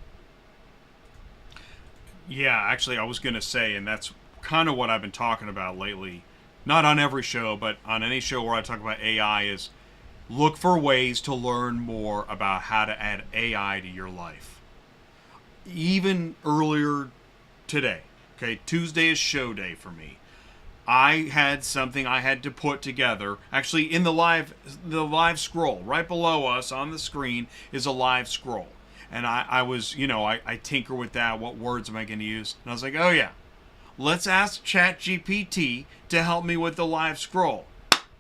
Yeah, actually, I was going to say, and that's kind of what I've been talking about lately, not on every show, but on any show where I talk about AI, is look for ways to learn more about how to add AI to your life. Even earlier today, okay, Tuesday is show day for me. I had something I had to put together. Actually, in the live scroll, right below us on the screen is a live scroll. And I was, I tinker with that. What words am I going to use? And I was like, oh yeah, let's ask ChatGPT to help me with the live scroll.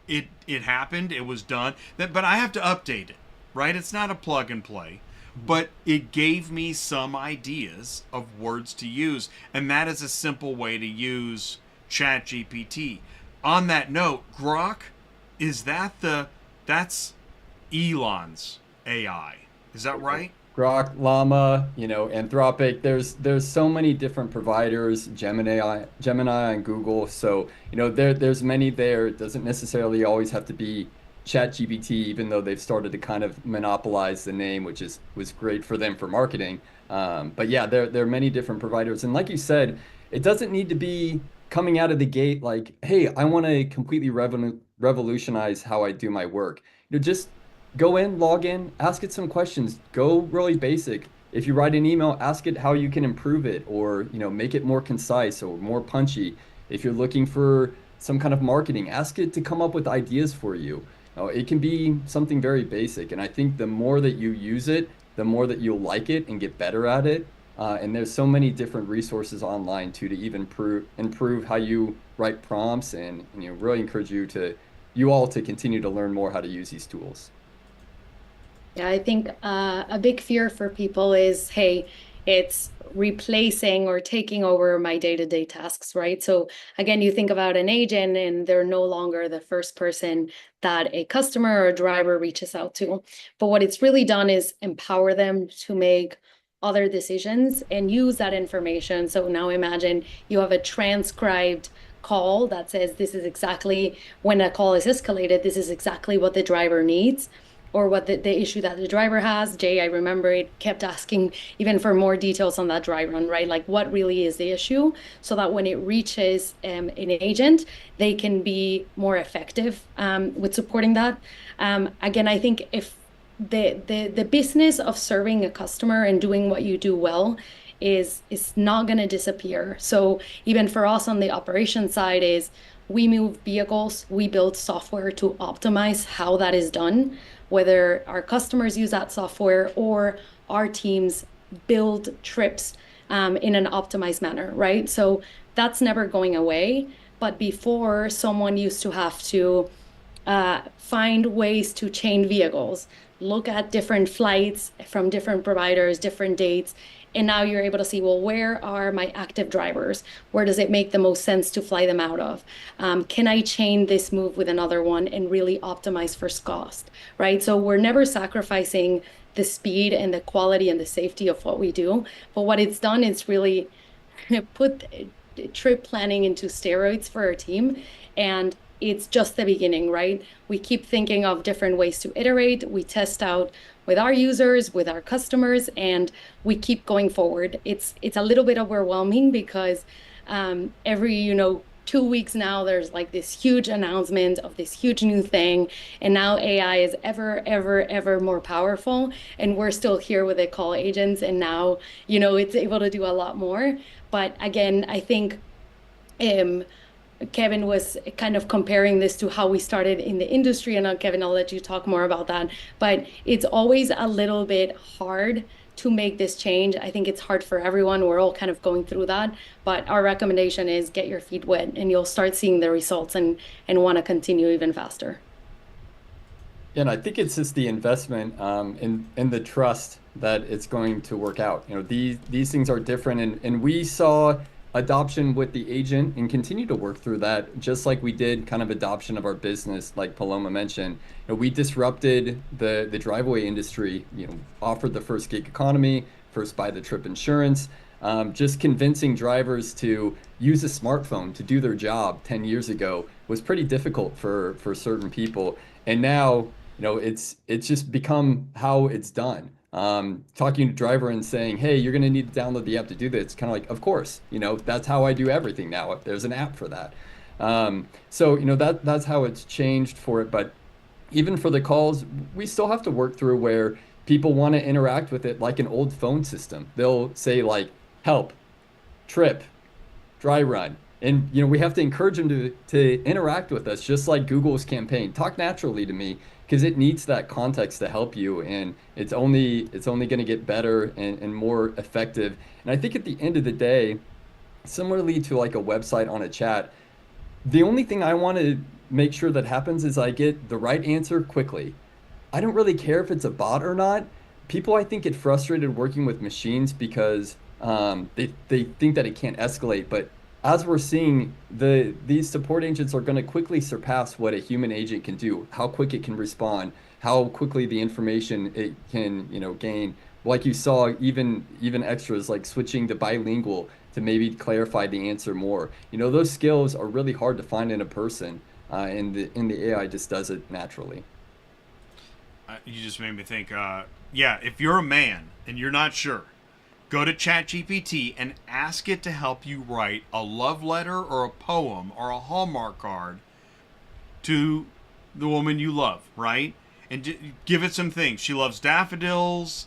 It happened. It was done. But I have to update it, right? It's not a plug and play. But it gave me some ideas of words to use. And that is a simple way to use ChatGPT. on that note, Grok, that's Elon's AI. Is that right? Grok, Llama, Anthropic. There's so many different providers, Gemini on Google. So, there's many there. It doesn't necessarily always have to be ChatGPT, even though they've started to kind of monopolize the name, which was great for them for marketing. But yeah, there are many different providers. And like you said, it doesn't need to be coming out of the gate like, hey, I want to completely revolutionize how I do my work. Just go in, log in, ask it some questions, go really basic. If you write an email, ask it how you can improve it or, make it more concise or more punchy. If you're looking for some kind of marketing, ask it to come up with ideas for you. It can be something very basic. And I think the more that you use it, the more that you'll like it and get better at it. And there's so many different resources online too to even improve how you write prompts, and really encourage you all to continue to learn more how to use these tools. Yeah, I think a big fear for people is, hey, it's replacing or taking over my day-to-day tasks, right? So again, you think about an agent and they're no longer the first person that a customer or a driver reaches out to. But what it's really done is empower them to make other decisions and use that information. So now imagine you have a transcribed call that says, this is exactly, when a call is escalated, this is exactly what the driver needs, or what the issue that the driver has. Jay, I remember it kept asking even for more details on that dry run, right? Like what really is the issue, so that when it reaches an agent, they can be more effective with supporting that. Again, I think if the business of serving a customer and doing what you do well is not going to disappear. So even for us on the operation side is, we move vehicles, we build software to optimize how that is done, whether our customers use that software or our teams build trips in an optimized manner, right? So that's never going away. But before, someone used to have to find ways to chain vehicles, look at different flights from different providers, different dates. And now you're able to see, well, where are my active drivers? Where does it make the most sense to fly them out of? Can I chain this move with another one and really optimize for cost, right? So we're never sacrificing the speed and the quality and the safety of what we do. But what it's done is really put trip planning into steroids for our team. And it's just the beginning, right? We keep thinking of different ways to iterate. We test out with our users, with our customers, and we keep going forward. It's a little bit overwhelming because every 2 weeks now there's like this huge announcement of this huge new thing, and now AI is ever more powerful, and we're still here with the call agents, and now it's able to do a lot more. But again, I think Kevin was kind of comparing this to how we started in the industry, and Kevin, I'll let you talk more about that. But it's always a little bit hard to make this change. I think it's hard for everyone. We're all kind of going through that. But our recommendation is get your feet wet, and you'll start seeing the results and want to continue even faster. And I think it's just the investment in the trust that it's going to work out. These things are different, and we saw adoption with the agent and continue to work through that, just like we did kind of adoption of our business, like Paloma mentioned. We disrupted the driveway industry, offered the first gig economy, first buy the trip insurance, just convincing drivers to use a smartphone to do their job 10 years ago was pretty difficult for certain people. And now, it's just become how it's done. Talking to driver and saying, hey, you're going to need to download the app to do this. It's kind of like, of course, that's how I do everything now. There's an app for that. So, that's how it's changed for it. But even for the calls, we still have to work through where people want to interact with it like an old phone system. They'll say like, help, trip, dry run. And, we have to encourage them to interact with us, just like Google's campaign. Talk naturally to me, because it needs that context to help you, and it's only going to get better and more effective. And I think at the end of the day, similarly to like a website on a chat, the only thing I want to make sure that happens is I get the right answer quickly. I don't really care if it's a bot or not. People, I think, get frustrated working with machines because they think that it can't escalate, but as we're seeing, these support agents are going to quickly surpass what a human agent can do, how quick it can respond, how quickly the information it can, gain. Like you saw, even extras like switching to bilingual to maybe clarify the answer more. Those skills are really hard to find in a person, and the AI just does it naturally. You just made me think, yeah, if you're a man and you're not sure, go to ChatGPT and ask it to help you write a love letter or a poem or a Hallmark card to the woman you love, right? And give it some things. She loves daffodils,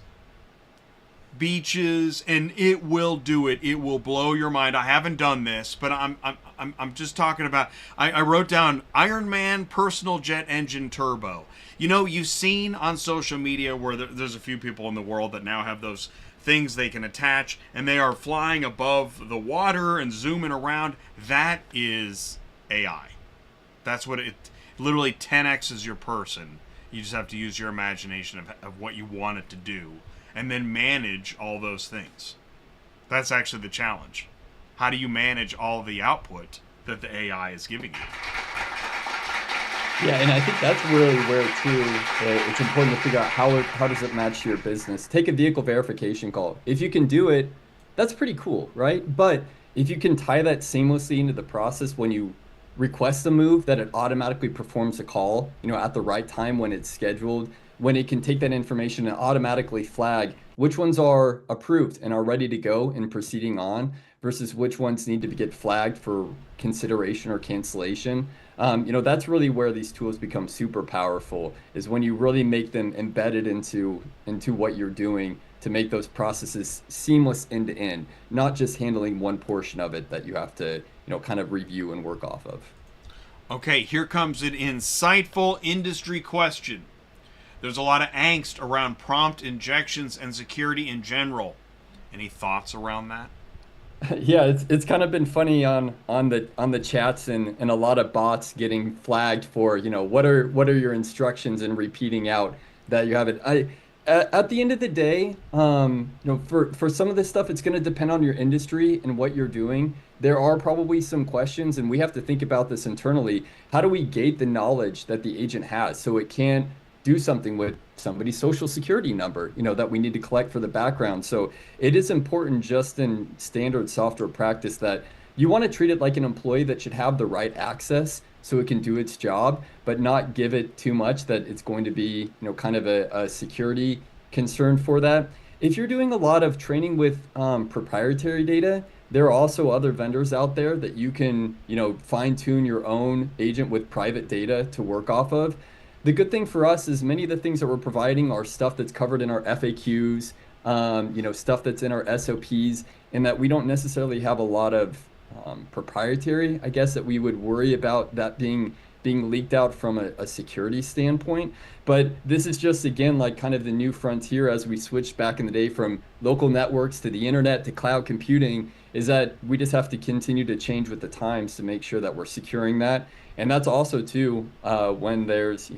beaches, and it will do it. It will blow your mind. I haven't done this, but I'm just talking about. I wrote down Iron Man personal jet engine turbo. You've seen on social media where there's a few people in the world that now have those things they can attach, and they are flying above the water and zooming around. That is AI. That's what it literally 10x's your person. You just have to use your imagination of what you want it to do, and then manage all those things. That's actually the challenge. How do you manage all the output that the AI is giving you? Yeah, and I think that's really where too it's important to figure out how does it match your business. Take a vehicle verification call. If you can do it, that's pretty cool, right? But if you can tie that seamlessly into the process when you request a move, that it automatically performs a call, at the right time when it's scheduled, when it can take that information and automatically flag which ones are approved and are ready to go and proceeding on versus which ones need to get flagged for consideration or cancellation. That's really where these tools become super powerful, is when you really make them embedded into what you're doing to make those processes seamless end to end, not just handling one portion of it that you have to, kind of review and work off of. Okay, here comes an insightful industry question. There's a lot of angst around prompt injections and security in general. Any thoughts around that? Yeah, it's kind of been funny on the chats and a lot of bots getting flagged for, what are your instructions and repeating out that you have it. At the end of the day, for some of this stuff, it's going to depend on your industry and what you're doing. There are probably some questions, and we have to think about this internally. How do we gate the knowledge that the agent has so it can't do something with somebody's social security number, that we need to collect for the background? So it is important, just in standard software practice, that you want to treat it like an employee that should have the right access so it can do its job, but not give it too much that it's going to be, kind of a security concern for that. If you're doing a lot of training with proprietary data, there are also other vendors out there that you can, fine tune your own agent with private data to work off of. The good thing for us is many of the things that we're providing are stuff that's covered in our FAQs, stuff that's in our SOPs, and that we don't necessarily have a lot of proprietary, I guess, that we would worry about that being leaked out from a security standpoint. But this is just, again, like kind of the new frontier as we switched back in the day from local networks to the internet to cloud computing, is that we just have to continue to change with the times to make sure that we're securing that. And that's also too, when there's,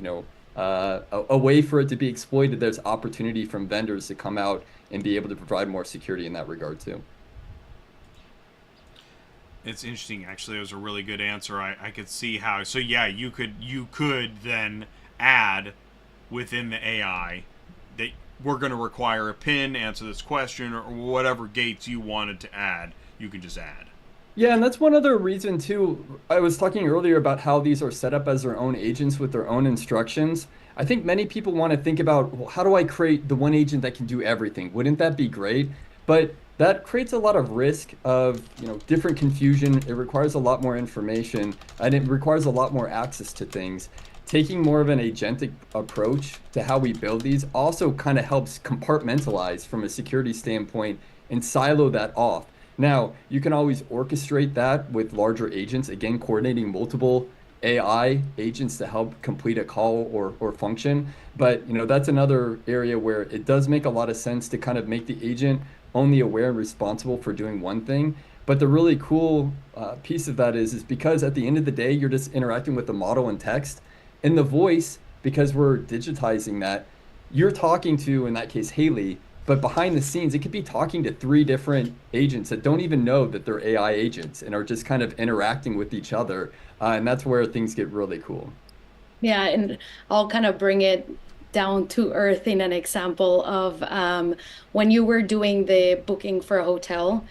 a way for it to be exploited, there's opportunity from vendors to come out and be able to provide more security in that regard too. It's interesting, actually. It was a really good answer. I could see how. So yeah, you could then add within the AI that we're going to require a PIN, answer this question, or whatever gates you wanted to add. You can just add. Yeah, and that's one other reason too. I was talking earlier about how these are set up as their own agents with their own instructions. I think many people want to think about, well, how do I create the one agent that can do everything? Wouldn't that be great? But that creates a lot of risk of, different confusion. It requires a lot more information, and it requires a lot more access to things. Taking more of an agentic approach to how we build these also kind of helps compartmentalize from a security standpoint and silo that off. Now, you can always orchestrate that with larger agents, again, coordinating multiple AI agents to help complete a call or function. But, that's another area where it does make a lot of sense to kind of make the agent only aware and responsible for doing one thing. But the really cool piece of that is because at the end of the day, you're just interacting with the model and text. In the voice, because we're digitizing that, you're talking to, in that case, Haley, but behind the scenes, it could be talking to 3 different agents that don't even know that they're AI agents and are just kind of interacting with each other. And that's where things get really cool. Yeah, and I'll kind of bring it down to earth in an example of when you were doing the booking for a hotel.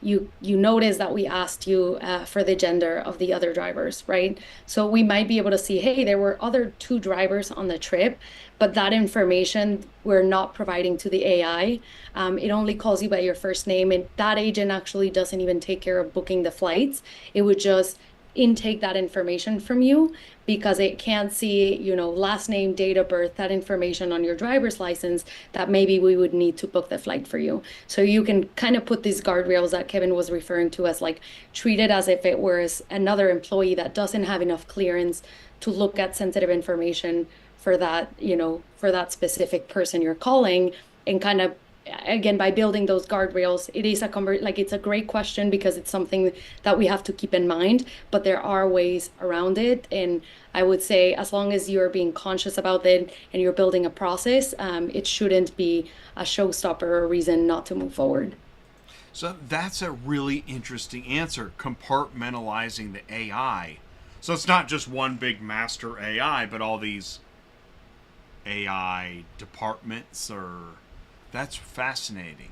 You notice that we asked you for the gender of the other drivers, right? So we might be able to see, hey, there were other 2 drivers on the trip, but that information we're not providing to the AI. It only calls you by your first name, and that agent actually doesn't even take care of booking the flights. It would just intake that information from you because it can't see, last name, date of birth, that information on your driver's license that maybe we would need to book the flight for you. So you can kind of put these guardrails that Kevin was referring to as like treat it as if it was another employee that doesn't have enough clearance to look at sensitive information for that, for that specific person you're calling, and kind of again, by building those guardrails, it is it's a great question because it's something that we have to keep in mind, but there are ways around it. And I would say as long as you're being conscious about it and you're building a process, it shouldn't be a showstopper or a reason not to move forward. So that's a really interesting answer, compartmentalizing the AI. So it's not just one big master AI, but all these AI departments That's fascinating.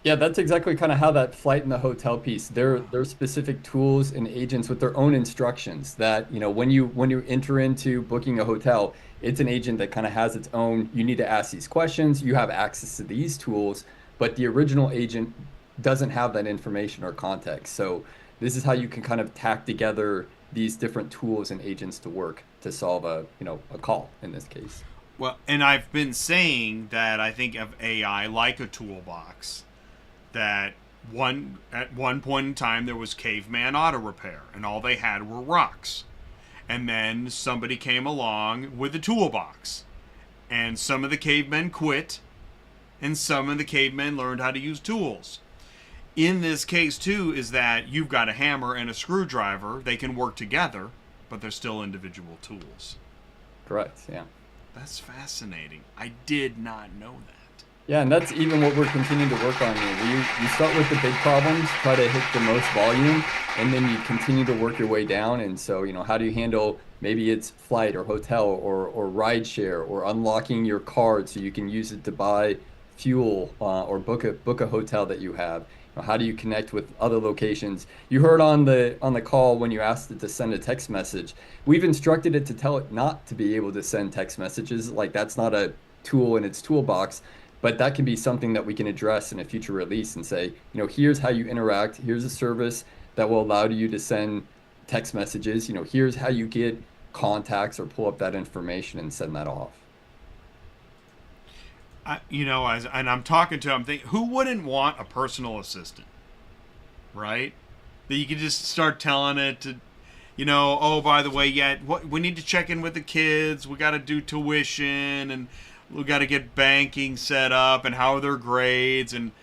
Yeah, that's exactly kind of how that flight and the hotel piece. There are specific tools and agents with their own instructions that, when you enter into booking a hotel, it's an agent that kind of has its own, you need to ask these questions, you have access to these tools, but the original agent doesn't have that information or context. So this is how you can kind of tack together these different tools and agents to work to solve a call in this case. Well, and I've been saying that I think of AI like a toolbox, that at one point in time there was caveman auto repair and all they had were rocks. And then somebody came along with a toolbox. And some of the cavemen quit and some of the cavemen learned how to use tools. In this case too is that you've got a hammer and a screwdriver. They can work together, but they're still individual tools. Correct, yeah. That's fascinating. I did not know that. Yeah, and that's even what we're continuing to work on here. You start with the big problems, try to hit the most volume, and then you continue to work your way down. And so, how do you handle, maybe it's flight or hotel or ride share or unlocking your card so you can use it to buy fuel or book a hotel that you have. How do you connect with other locations? You heard on the call when you asked it to send a text message. We've instructed it to tell it not to be able to send text messages. Like that's not a tool in its toolbox, but that can be something that we can address in a future release and say, here's how you interact. Here's a service that will allow you to send text messages. Here's how you get contacts or pull up that information and send that off. And I'm talking to him, thinking, who wouldn't want a personal assistant, right? That you could just start telling it to, oh, by the way, we need to check in with the kids. We got to do tuition, and we got to get banking set up, and how are their grades, and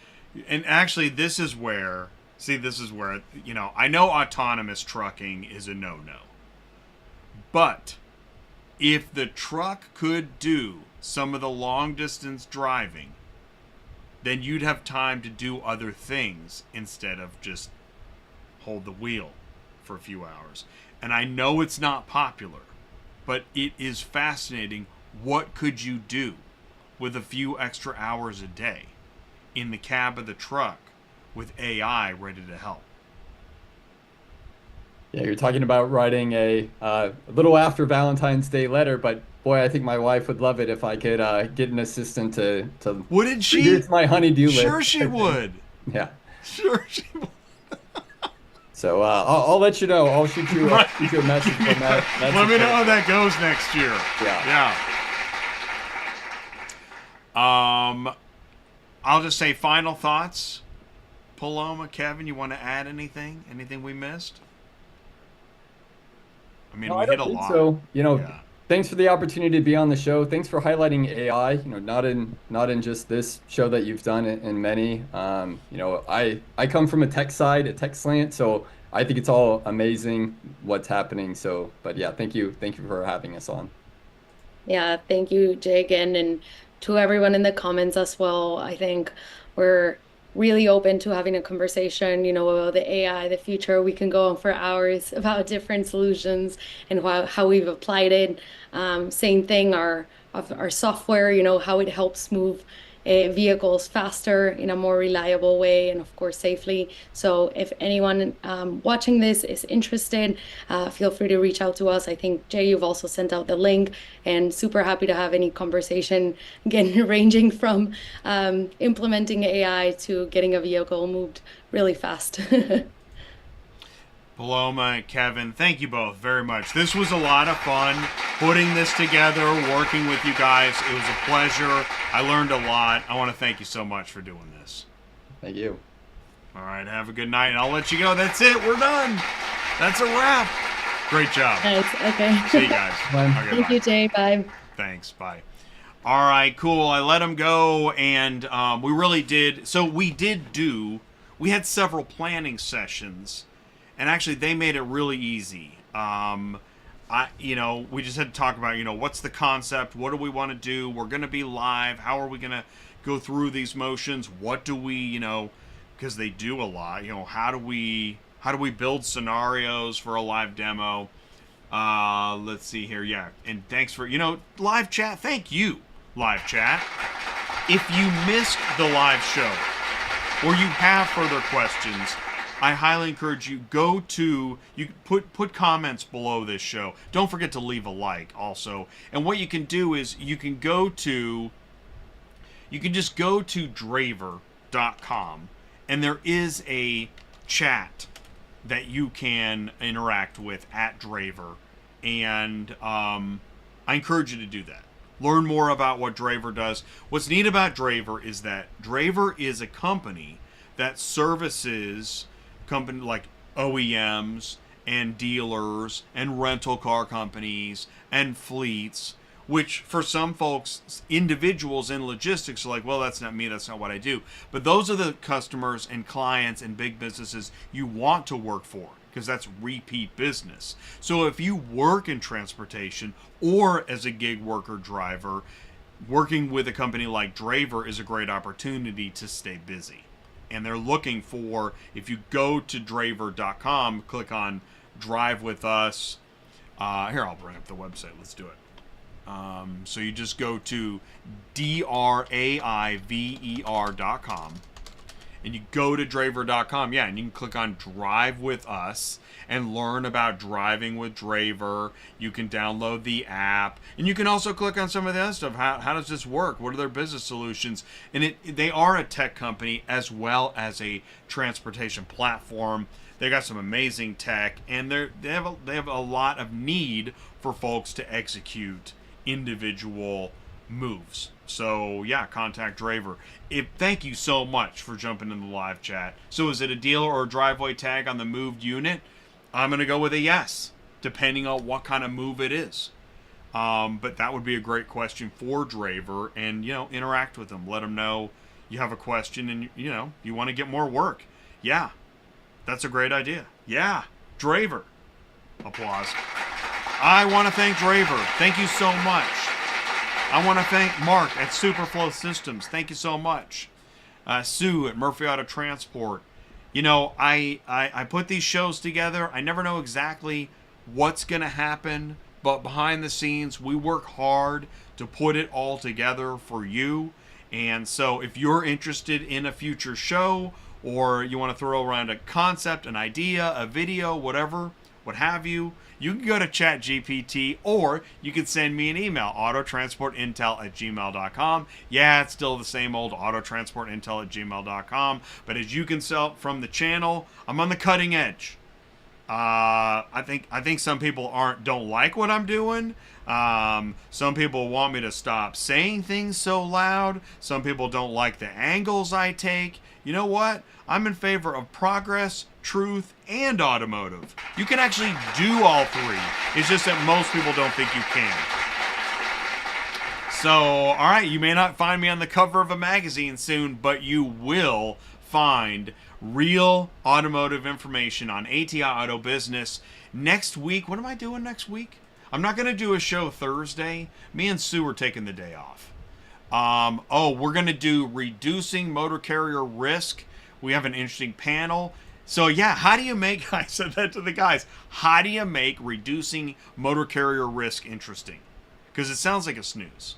actually, this is where, I know autonomous trucking is a no-no, but if the truck could do some of the long distance driving, then you'd have time to do other things instead of just hold the wheel for a few hours. And I know it's not popular, but it is fascinating. What could you do with a few extra hours a day in the cab of the truck with AI ready to help? Yeah, you're talking about writing a little after Valentine's Day letter, but boy, I think my wife would love it if I could get an assistant to Wouldn't she? Here's my honey-do list. Sure she would. Yeah. Sure she would. So I'll let you know. I'll shoot you a message from that. Let me know how that goes next year. Yeah. I'll just say final thoughts. Paloma, Kevin, you want to add anything? Anything we missed? I mean, we hit a lot. So, thanks for the opportunity to be on the show. Thanks for highlighting AI. Not in just this show that you've done, in many. I come from a tech side, a tech slant, so I think it's all amazing what's happening. So, but yeah, thank you for having us on. Yeah, thank you, Jay, again, and to everyone in the comments as well. I think we're really open to having a conversation, about the AI, the future. We can go on for hours about different solutions and how we've applied it. Same thing, our software, how it helps move vehicles faster in a more reliable way and of course safely. So if anyone watching this is interested, feel free to reach out to us. I think Jay, you've also sent out the link, and super happy to have any conversation, again, ranging from implementing AI to getting a vehicle moved really fast. Paloma and Kevin, thank you both very much. This was a lot of fun putting this together, working with you guys. It was a pleasure. I learned a lot. I want to thank you so much for doing this. Thank you. All right, have a good night, and I'll let you go. That's it. We're done. That's a wrap. Great job. Nice. Okay. See you guys. Bye. Okay, Thank bye. you, Jay. Bye. Thanks. Bye. All right, cool. I let him go, and we really did. So we had several planning sessions. And actually, they made it really easy. We just had to talk about, what's the concept? What do we want to do? We're going to be live. How are we going to go through these motions? What do we, because they do a lot. How do we build scenarios for a live demo? Let's see here. Yeah, and thanks for, live chat. Thank you, live chat. If you missed the live show or you have further questions, I highly encourage you you put comments below this show. Don't forget to leave a like also. And what you can do is you can just go to Draiver.com, and there is a chat that you can interact with at Draiver. And I encourage you to do that. Learn more about what Draiver does. What's neat about Draiver is that Draiver is a company that services company like OEMs and dealers and rental car companies and fleets, which for some folks, individuals in logistics are like, well, that's not me, that's not what I do. But those are the customers and clients and big businesses you want to work for, because that's repeat business. So if you work in transportation or as a gig worker driver, working with a company like Draiver is a great opportunity to stay busy. And they're looking for, if you go to Draiver.com, click on Drive With Us. Here, I'll bring up the website. Let's do it. So you just go to Draiver.com. And you go to Draiver.com, and you can click on Drive With Us and learn about driving with Draiver. You can download the app, and you can also click on some of the other stuff. How does this work? What are their business solutions? And they are a tech company as well as a transportation platform. They got some amazing tech, and they have a lot of need for folks to execute individual moves. So yeah, contact Draiver. Thank you so much for jumping in the live chat. So is it a dealer or a driveway tag on the moved unit? I'm going to go with a yes, depending on what kind of move it is. But that would be a great question for Draiver, and interact with them. Let them know you have a question and you want to get more work. Yeah, that's a great idea. Yeah, Draiver. Applause. I want to thank Draiver. Thank you so much. I want to thank Mark at Superflow Systems. Thank you so much. Sue at Murphy Auto Transport. I put these shows together. I never know exactly what's going to happen, but behind the scenes, we work hard to put it all together for you. And so if you're interested in a future show, or you want to throw around a concept, an idea, a video, whatever, what have you, you can go to ChatGPT, or you can send me an email, autotransportintel@gmail.com. Yeah, it's still the same old autotransportintel@gmail.com. But as you can tell from the channel, I'm on the cutting edge. I think some people don't like what I'm doing. Some people want me to stop saying things so loud. Some people don't like the angles I take. You know what? I'm in favor of progress, truth, and automotive. You can actually do all three. It's just that most people don't think you can. So, all right, you may not find me on the cover of a magazine soon, but you will find real automotive information on ATI Auto Business next week. What am I doing next week? I'm not going to do a show Thursday. Me and Sue are taking the day off. Oh, we're going to do reducing motor carrier risk. We have an interesting panel. So yeah, how do you make, I said that to the guys, how do you make reducing motor carrier risk interesting? Because it sounds like a snooze.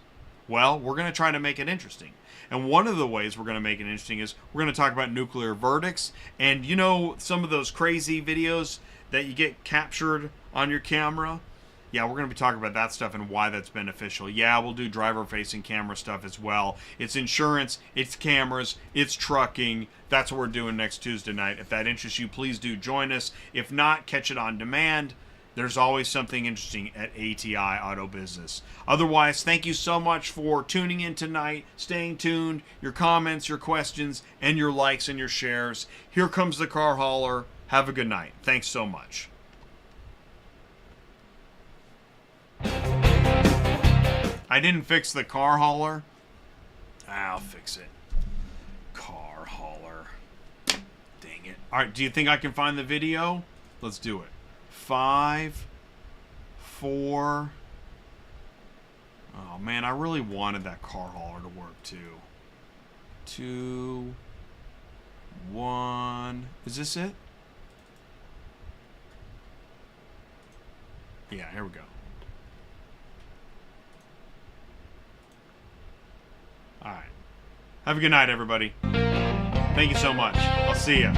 Well, we're going to try to make it interesting. And one of the ways we're going to make it interesting is we're going to talk about nuclear verdicts. And you know, some of those crazy videos that you get captured on your camera? Yeah, we're going to be talking about that stuff and why that's beneficial. Yeah, we'll do driver-facing camera stuff as well. It's insurance, it's cameras, it's trucking. That's what we're doing next Tuesday night. If that interests you, please do join us. If not, catch it on demand. There's always something interesting at ATI Auto Business. Otherwise, thank you so much for tuning in tonight, staying tuned, your comments, your questions, and your likes and your shares. Here comes the car hauler. Have a good night. Thanks so much. I didn't fix the car hauler. I'll fix it. Car hauler. Dang it. All right, do you think I can find the video? Let's do it. 5, 4. Oh man, I really wanted that car hauler to work too. 2, 1. Is this it? Yeah, here we go. All right. Have a good night, everybody. Thank you so much. I'll see you.